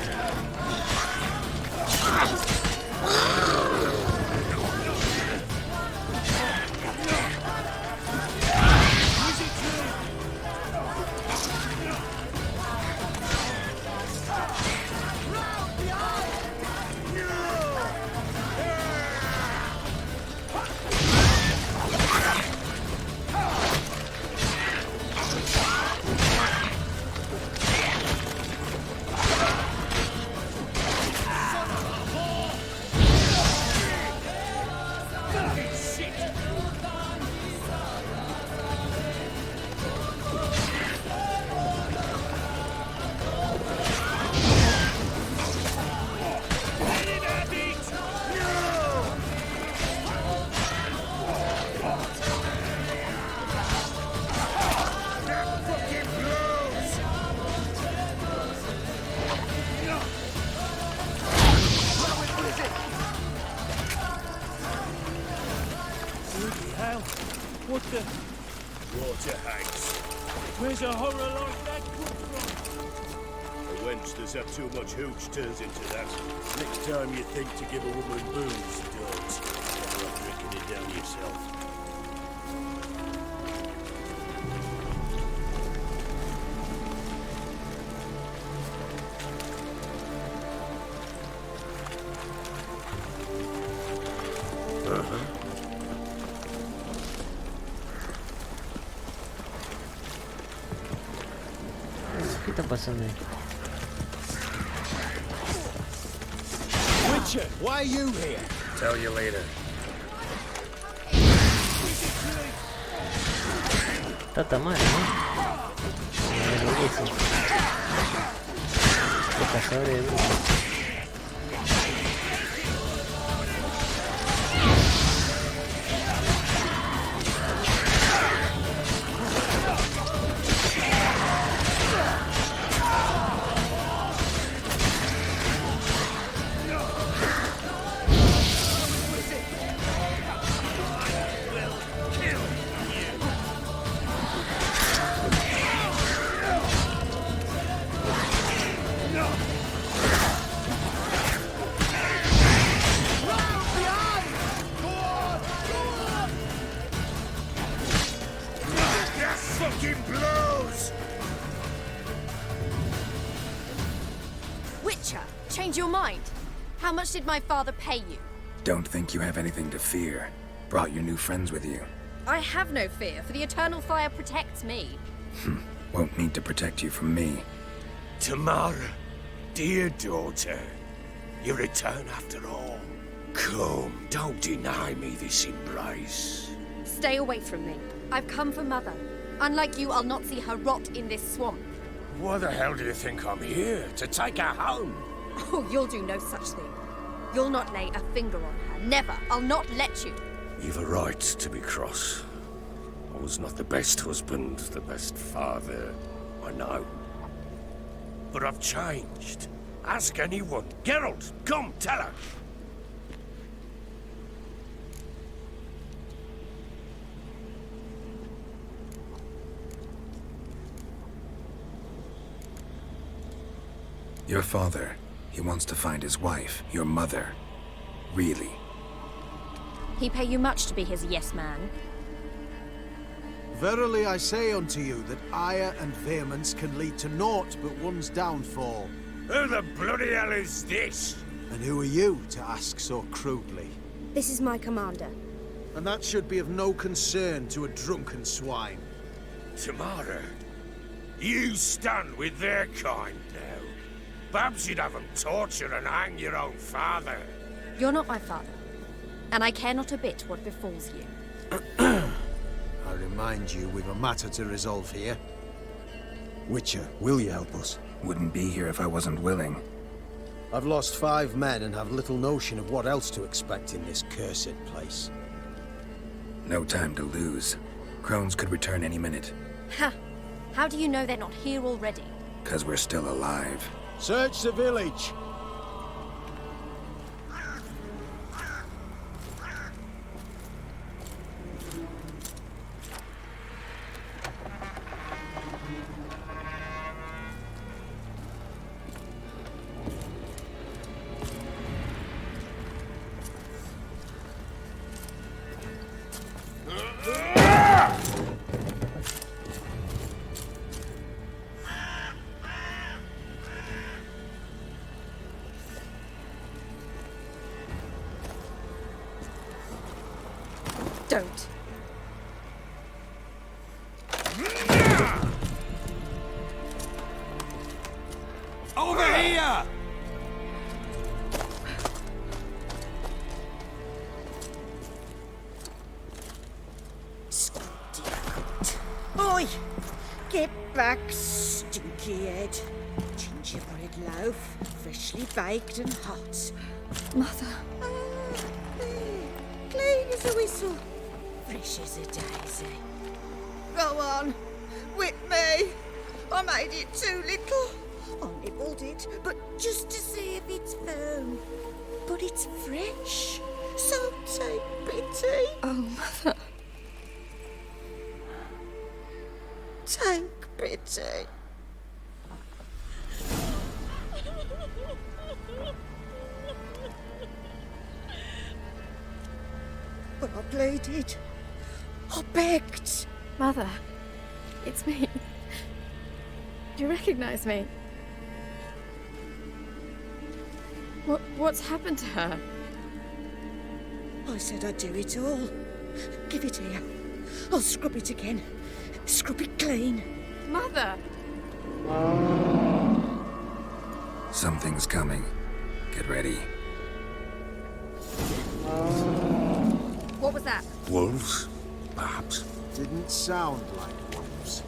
while. What the? Water hags. Where's a horror like that come from? The wensters have too much hooch turns into that. Next time you think to give a woman booze, don't. Better off drinking it down yourself. ¿Qué está pasando ahí? Witcher, why are you here? Tell you later. Está Tamara, ¿no? En la iglesia. Los cazadores de brujas. Change your mind. How much did my father pay you? Don't think you have anything to fear. Brought your new friends with you. I have no fear, for the eternal fire protects me. Won't need to protect you from me. Tamara, dear daughter, you return after all. Come, don't deny me this embrace. Stay away from me. I've come for Mother. Unlike you, I'll not see her rot in this swamp. Why the hell do you think I'm here? To take her home? Oh, you'll do no such thing. You'll not lay a finger on her. Never. I'll not let you. You've a right to be cross. I was not the best husband, the best father, I know. But I've changed. Ask anyone. Geralt, come, tell her. Your father, he wants to find his wife, your mother. Really? He pay you much to be his yes man. Verily I say unto you that ire and vehemence can lead to naught but one's downfall. Who the bloody hell is this? And who are you to ask so crudely? This is my commander. And that should be of no concern to a drunken swine. Tamara, you stand with their kind now. Perhaps you'd have them torture and hang your own father. You're not my father, and I care not a bit what befalls you. I remind you, we've a matter to resolve here. Witcher, will you help us? Wouldn't be here if I wasn't willing. I've lost 5 men and have little notion of what else to expect in this cursed place. No time to lose. Crones could return any minute. Ha! How do you know they're not here already? 'Cause we're still alive. Search the village! Don't. Over here! Oi! Get back, stinky head. Gingerbread loaf, freshly baked and hot. Mother. Clean as a whistle. Fresh as a daisy. Go on, whip me. I made it too little. I nibbled it, but just to see if it's firm. But it's fresh, so take pity. Oh, Mother. But I pleaded. I begged. Mother, it's me. Do you recognize me? What's happened to her? I said I'd do it all. Give it here. I'll scrub it again. Scrub it clean. Mother! Something's coming. Get ready. What was that? Wolves? Perhaps. Didn't sound like wolves.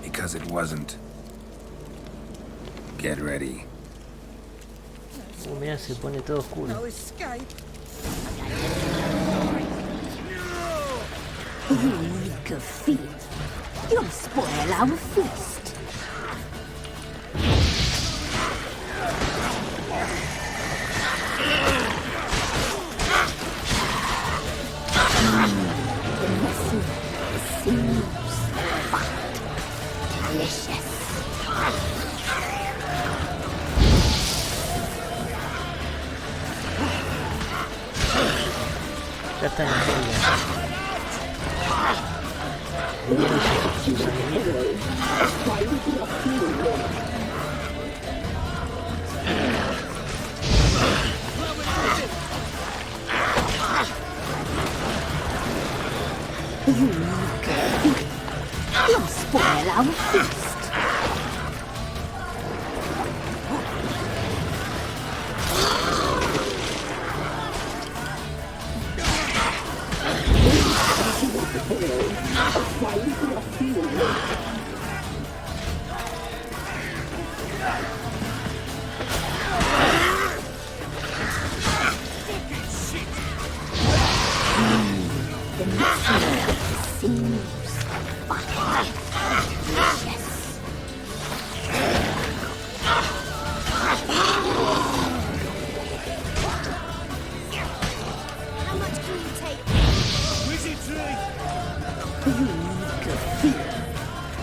Because it wasn't. Get ready. Mira, se pone todo oscuro. No escape. Weak of feet. You'll spoil our feast. The messy seems fat. Delicious. Ya está en la serie. You'll spoil our feast.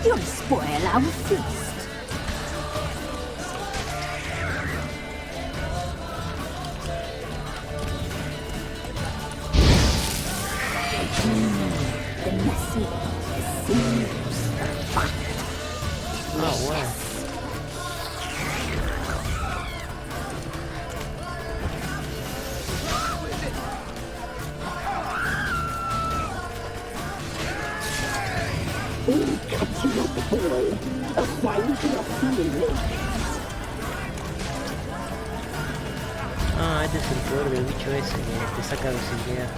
You'll spoil our feast. The messy seems fun. Oh, wow. Ah, este es el poder del bicho ese que te saca visibilidad.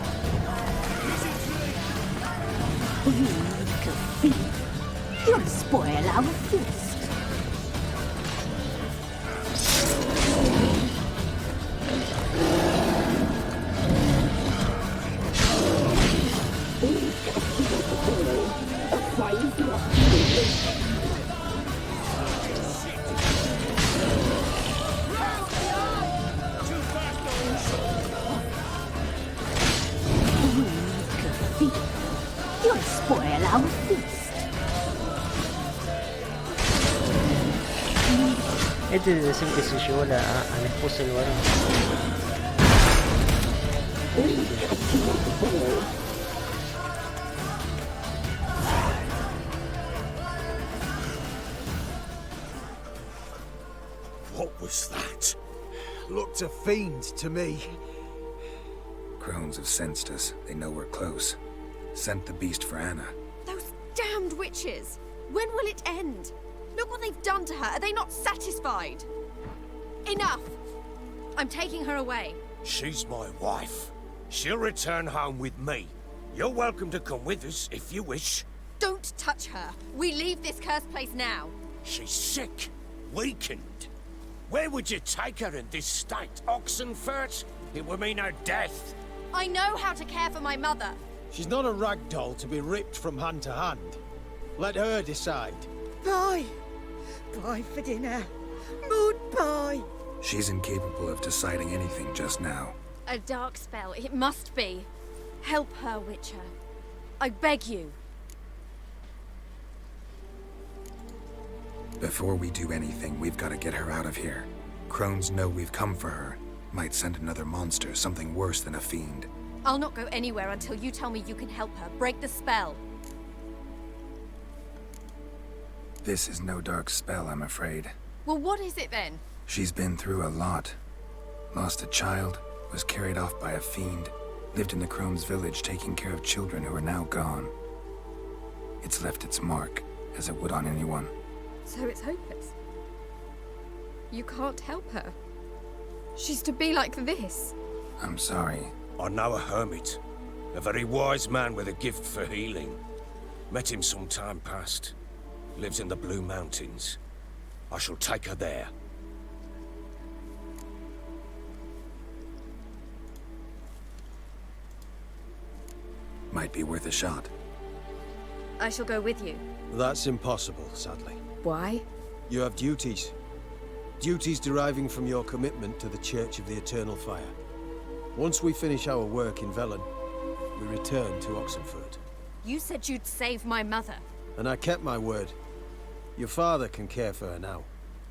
You'll spoil our feast. You'll spoil our feast. Este debe ser el que se llevó a la esposa del varón. What was that? Looked a fiend to me. Crones have sensed us. They know we're close. Sent the beast for Anna. Those damned witches! When will it end? Look what they've done to her. Are they not satisfied? Enough! I'm taking her away. She's my wife. She'll return home with me. You're welcome to come with us if you wish. Don't touch her. We leave this cursed place now. She's sick, weakened. Where would you take her in this state? Oxenfurt? It would mean her death. I know how to care for my mother. She's not a rag doll to be ripped from hand to hand. Let her decide. Bye. Bye for dinner. Mood bye. She's incapable of deciding anything just now. A dark spell. It must be. Help her, Witcher. I beg you. Before we do anything, we've got to get her out of here. Crones know we've come for her. Might send another monster, something worse than a fiend. I'll not go anywhere until you tell me you can help her. Break the spell. This is no dark spell, I'm afraid. Well, what is it then? She's been through a lot. Lost a child, was carried off by a fiend, lived in the Crone's village taking care of children who are now gone. It's left its mark, as it would on anyone. So it's hopeless. You can't help her. She's to be like this. I'm sorry. I know a hermit. A very wise man with a gift for healing. Met him some time past. Lives in the Blue Mountains. I shall take her there. Might be worth a shot. I shall go with you. That's impossible, sadly. Why? You have duties. Duties deriving from your commitment to the Church of the Eternal Fire. Once we finish our work in Velen, we return to Oxenfurt. You said you'd save my mother. And I kept my word. Your father can care for her now.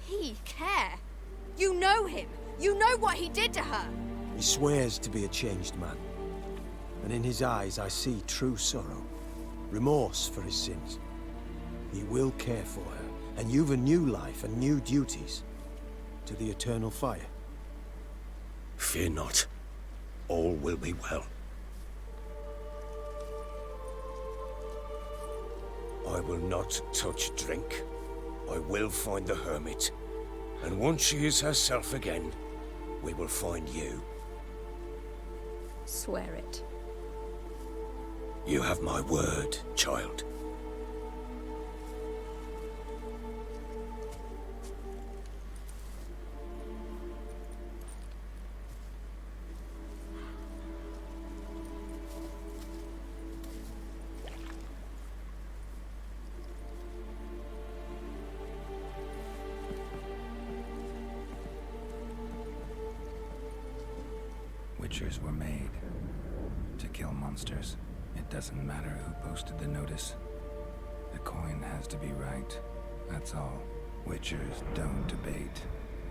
He care? You know him. You know what he did to her. He swears to be a changed man. And in his eyes I see true sorrow. Remorse for his sins. He will care for her. And you've a new life and new duties. To the Eternal Fire. Fear not. All will be well. I will not touch drink. I will find the hermit. And once she is herself again, we will find you. Swear it. You have my word, child. Witchers were made to kill monsters. It doesn't matter who posted the notice. The coin has to be right. That's all. Witchers don't debate.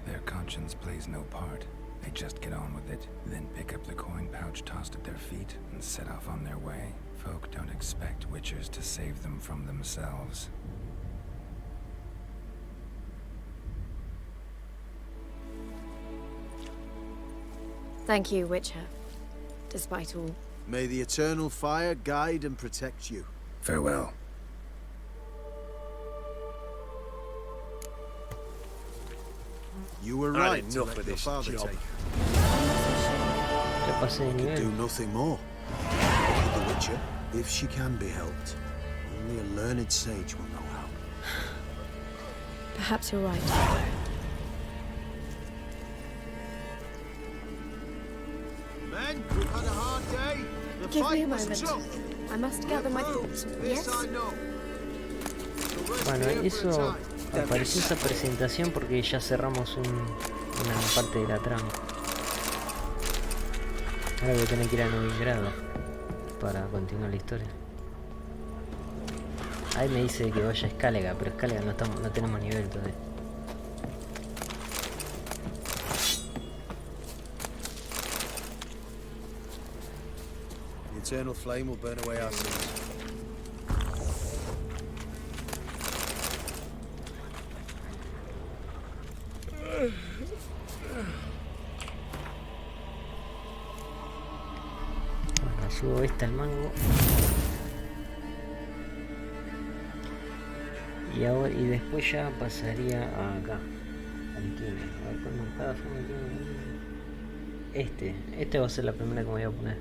Their conscience plays no part. They just get on with it, then pick up the coin pouch tossed at their feet and set off on their way. Folk don't expect witchers to save them from themselves. Thank you, Witcher. Despite all. May the Eternal Fire guide and protect you. Farewell. You were right to let your father take her. You could do nothing more. With the Witcher, if she can be helped, only a learned sage will know how. Perhaps you're right. Men, we've had a hard day. The Give me fight a was moment. tough. I must gather my thoughts. This Yes? I know. Bueno, eso apareció esa presentación porque ya cerramos una parte de la trama. Ahora voy a tener que ir a Novigrado para continuar la historia. Ahí me dice que vaya a Escálega, pero Escálega no tenemos nivel todavía. The eternal flame will burn away our sins. Bueno, subo esta al mango. Y después ya pasaría a acá. Al Quime. A ver cuándo cada forma tiene. Este va a ser la primera que me voy a poner.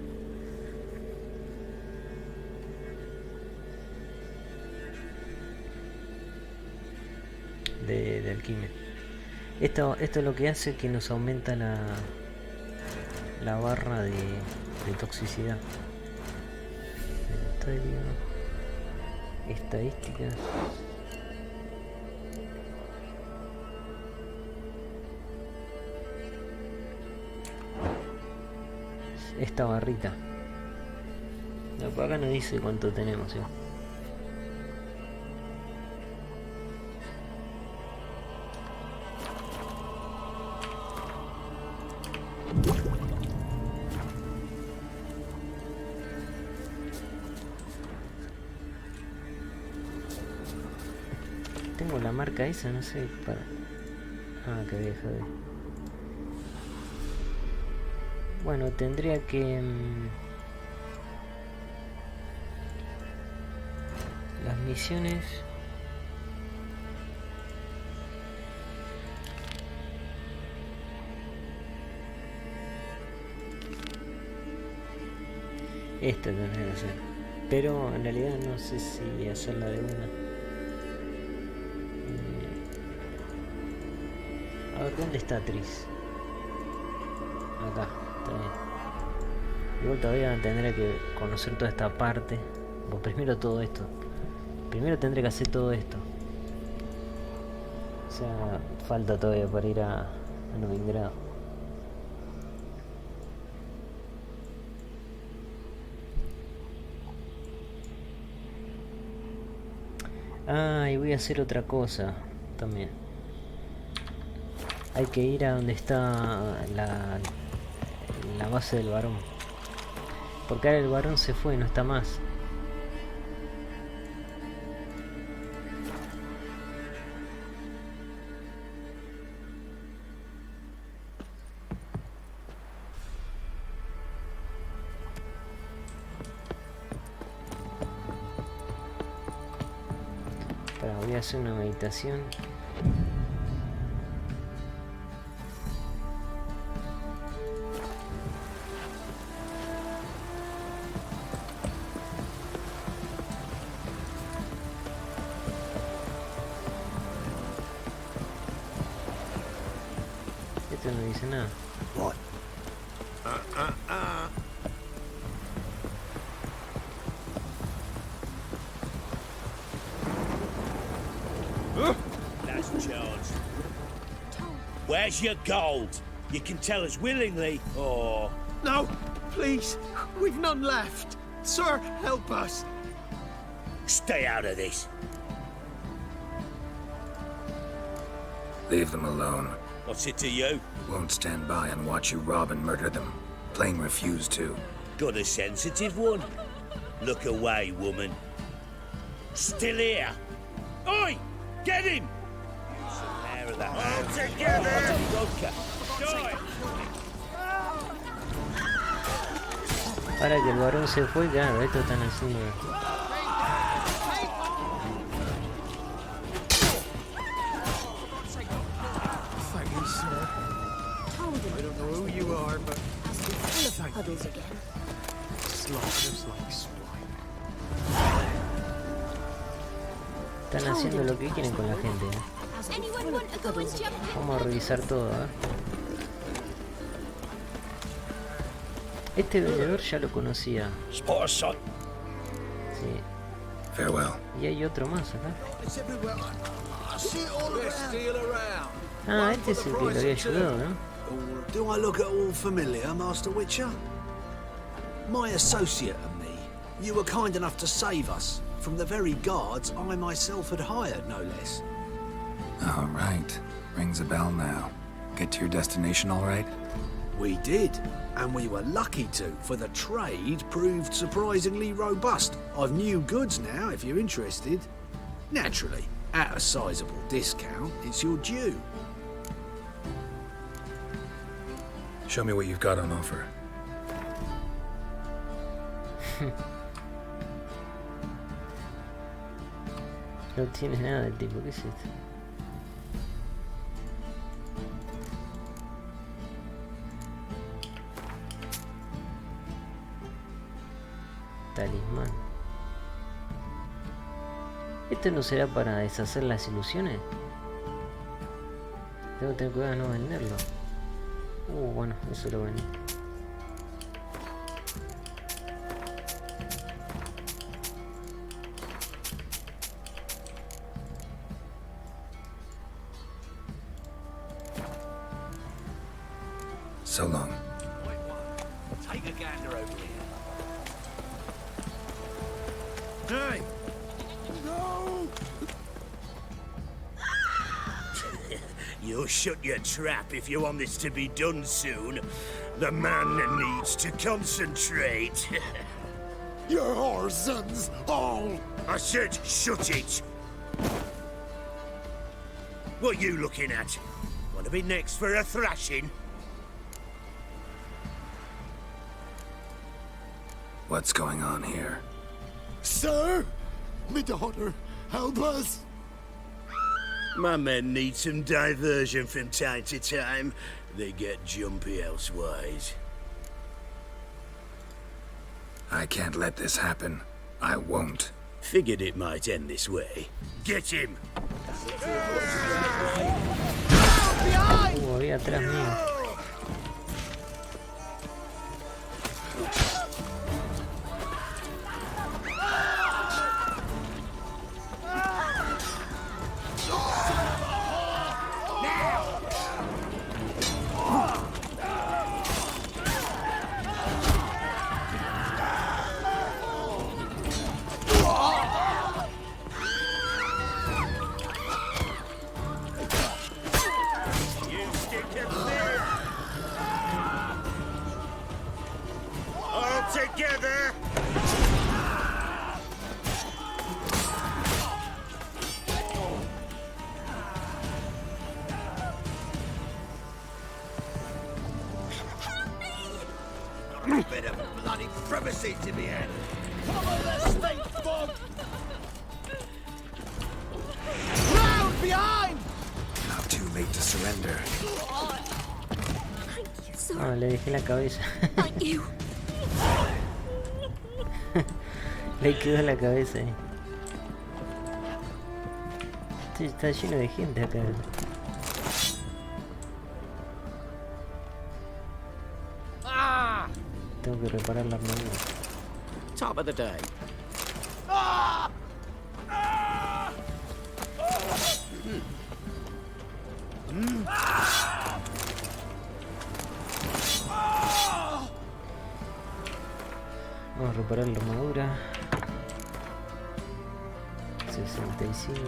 De alquimia. Esto es lo que hace que nos aumenta la barra de toxicidad. Inventario, estadísticas. Esta barrita. No, por acá no dice cuánto tenemos, ¿sí? tengo la marca esa, no sé para... Ah, que deja de... Bueno, tendría que... las misiones... Esta tendría que hacer. Pero en realidad no sé si hacerla de una. A ver, ¿dónde está Tris? Acá, está bien. Igual todavía tendré que conocer toda esta parte. O primero todo esto. Primero tendré que hacer todo esto. O sea, falta todavía para ir a Novigrado. Ah, y voy a hacer otra cosa también. Hay que ir a donde está la base del varón. Porque ahora el varón se fue, no está más. Voy a hacer una meditación. Esto no dice nada. What? That's Charles. Where's your gold? You can tell us willingly, or... No, please. We've none left. Sir, help us. Stay out of this. Leave them alone. What's it to you? Won't stand by and watch you rob and murder them. Plain refuse to. Got a sensitive one? Look away, woman. Still here? Oi! Get him! Use the lair of the hand. All together! Vodka. Die! Para que el varón se fue, claro, esto están haciendo. Thank you, sir. I don't know who you are, but Full of puddles again. slaughtered us like swine. Están haciendo lo que quieren con la gente, ¿eh? Anyone want to go and jump in? Vamos a revisar todo, ¿eh? Este vendedor ya lo conocía. Sí. Farewell. Y hay otro más acá. It's everywhere. I see it all around. Ah, este es el que lo había ayudado, ¿no? Or do I look at all familiar, Master Witcher? My associate and me, you were kind enough to save us from the very guards I myself had hired, no less. All right. Rings a bell now. Get to your destination all right? We did, and we were lucky to, for the trade proved surprisingly robust. I've new goods now, if you're interested. Naturally, at a sizable discount, it's your due. Show me what you've got on offer. No tiene nada el tipo, ¿qué es esto? Talismán. ¿Esto no será para deshacer las ilusiones? Tengo que tener cuidado de no venderlo. Bueno, eso lo vendí. So long. Take a gander over here. Hey! No! You'll shut your trap if you want this to be done soon. The man needs to concentrate. You're our sons, all! I said shut it! What you looking at? Want to be next for a thrashing? What's going on here? Sir! Me daughter, help us! My men need some diversion from time to time. They get jumpy elsewise. I can't let this happen. I won't. Figured it might end this way. Get him! Había atrás mío. Together! Got a bit of bloody privacy to be had. Cover the stink fog! Round behind! Not too late to surrender. Ah, le dejé la cabeza. Le quedó la cabeza ahí. Sí, está lleno de gente acá. Tengo que reparar la armadura. Top of the day. Vamos a reparar la armadura. 65.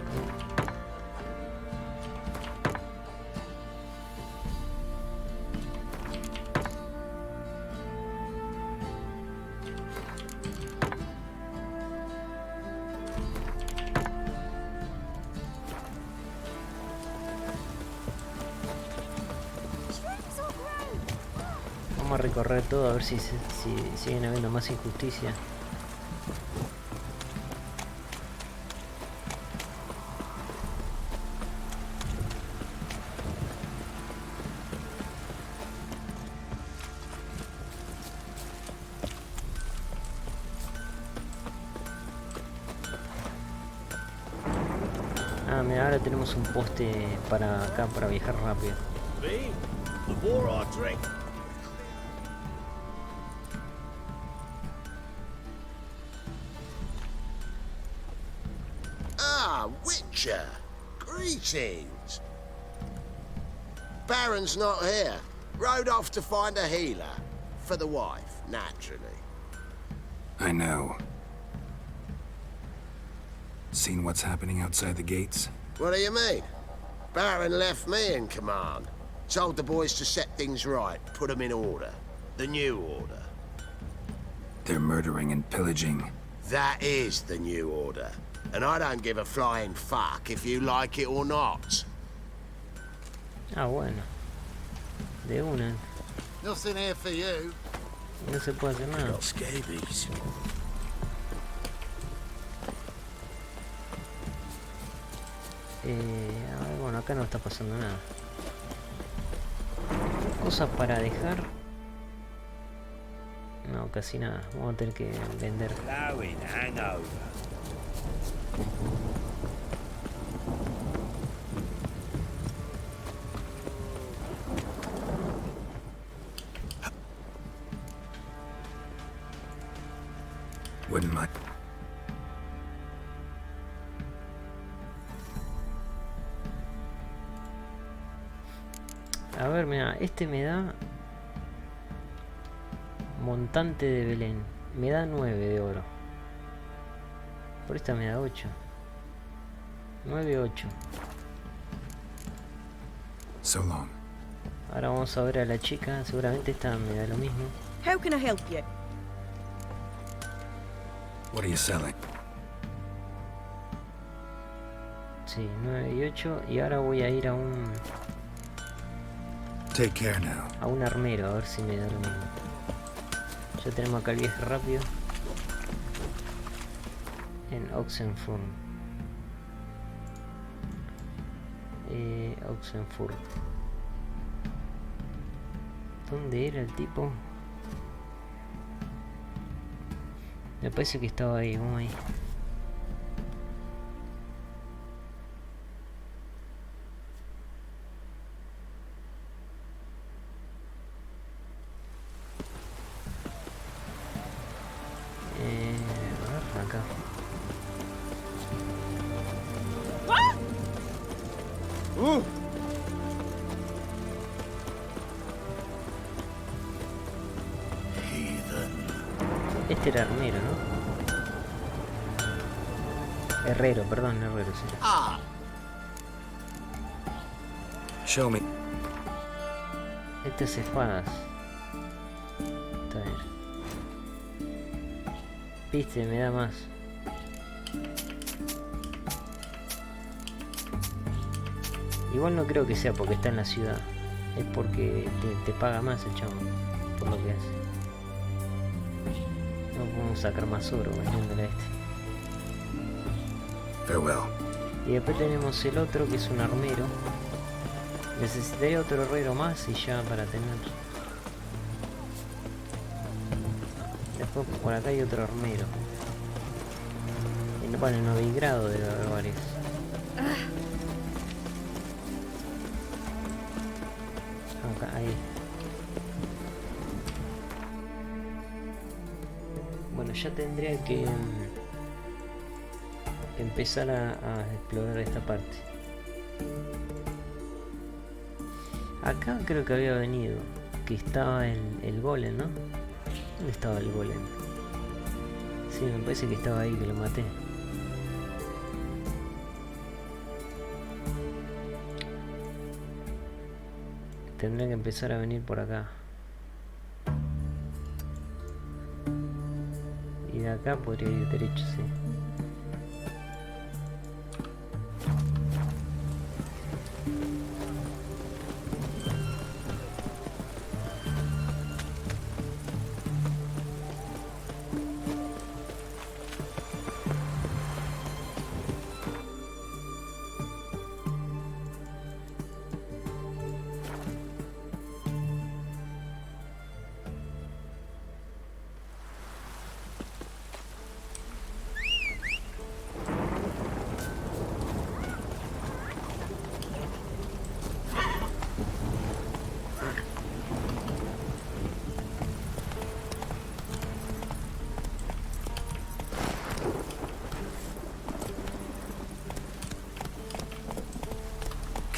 Vamos a recorrer todo a ver si siguen habiendo más injusticia. Ah, mira, ahora tenemos un poste para acá para viajar rápido. Me? The more I drink. Ah, Witcher. Greetings. Baron's not here. Rode off to find a healer. For the wife, naturally. I know. Seen what's happening outside the gates? What do you mean? Baron left me in command. Told the boys to set things right, put them in order. The new order. They're murdering and pillaging. That is the new order. And I don't give a flying fuck if you like it or not. Ah, bueno. De una. Nothing here for you. No se puede hacer nada. Got scabies. Bueno, acá no está pasando nada. Cosas para dejar. No, casi nada. Vamos a tener que vender. Wouldn't mind. A ver, mira, este me da montante de Belén. Me da 9 de oro. Por esta me da 8. 9, 8. So long. Ahora vamos a ver a la chica. Seguramente esta me da lo mismo. How can I help you? What are you selling? Sí, 9 y 8. Y ahora voy a ir a un... Take care now. A un armero, a ver si me da lo mismo. Ya tenemos acá el viaje rápido. En Oxenfurt. Oxenfurt. ¿Dónde era el tipo? Me parece que estaba ahí, vamos ahí. A ver, acá. Este era armero, ¿no? Herrero, perdón, herrero, sí. Show me. Este es espadas. Está bien. Viste, me da más. Igual no creo que sea porque está en la ciudad. Es porque te paga más el chavo por lo que hace. No podemos sacar más oro vendiéndole a este. Farewell. Y después tenemos el otro que es un armero. Necesitaría otro herrero más y ya para tener. Después por acá hay otro armero. Bueno, en Novigrado debe haber varios. Acá, ahí. Bueno, ya tendría que empezar a explorar esta parte. Acá creo que había venido, que estaba el golem, ¿no? ¿Dónde estaba el golem? Sí, me parece que estaba ahí, que lo maté. Tendré que empezar a venir por acá. Y de acá podría ir derecho, sí.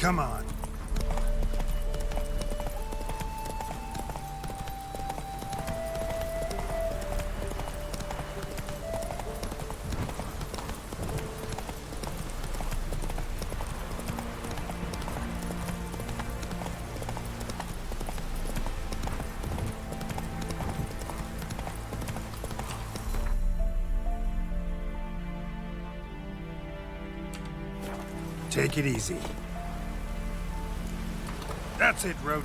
Come on. Take it easy. That's it, Roach.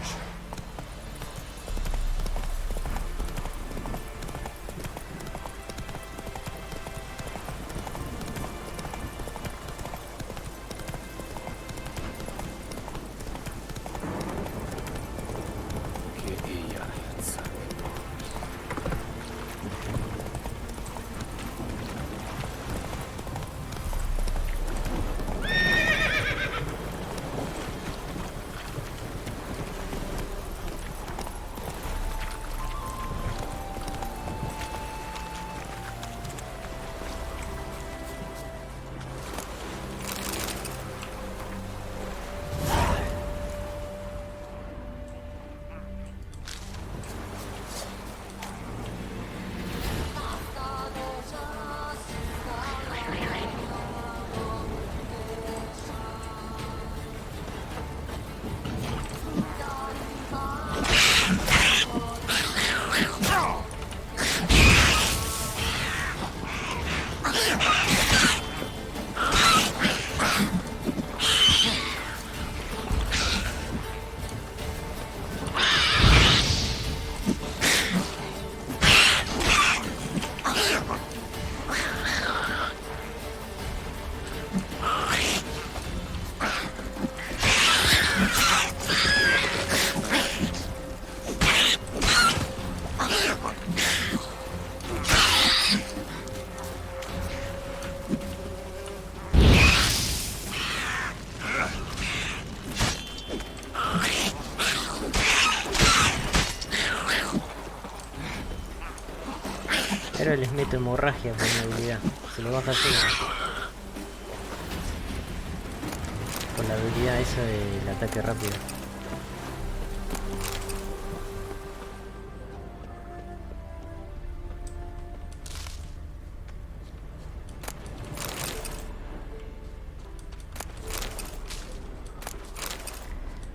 ahora les meto hemorragia con una habilidad. Se lo baja así. Con la habilidad esa del ataque rápido.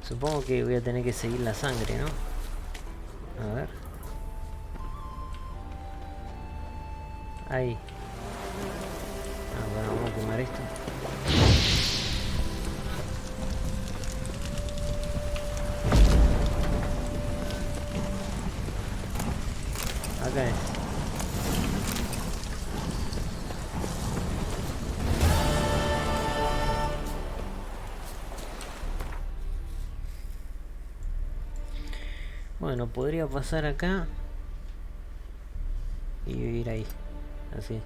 Supongo que voy a tener que seguir la sangre, ¿no? A ver. Ahí. Ah, bueno, vamos a quemar esto. Acá es. Bueno, podría pasar acá y vivir ahí, así.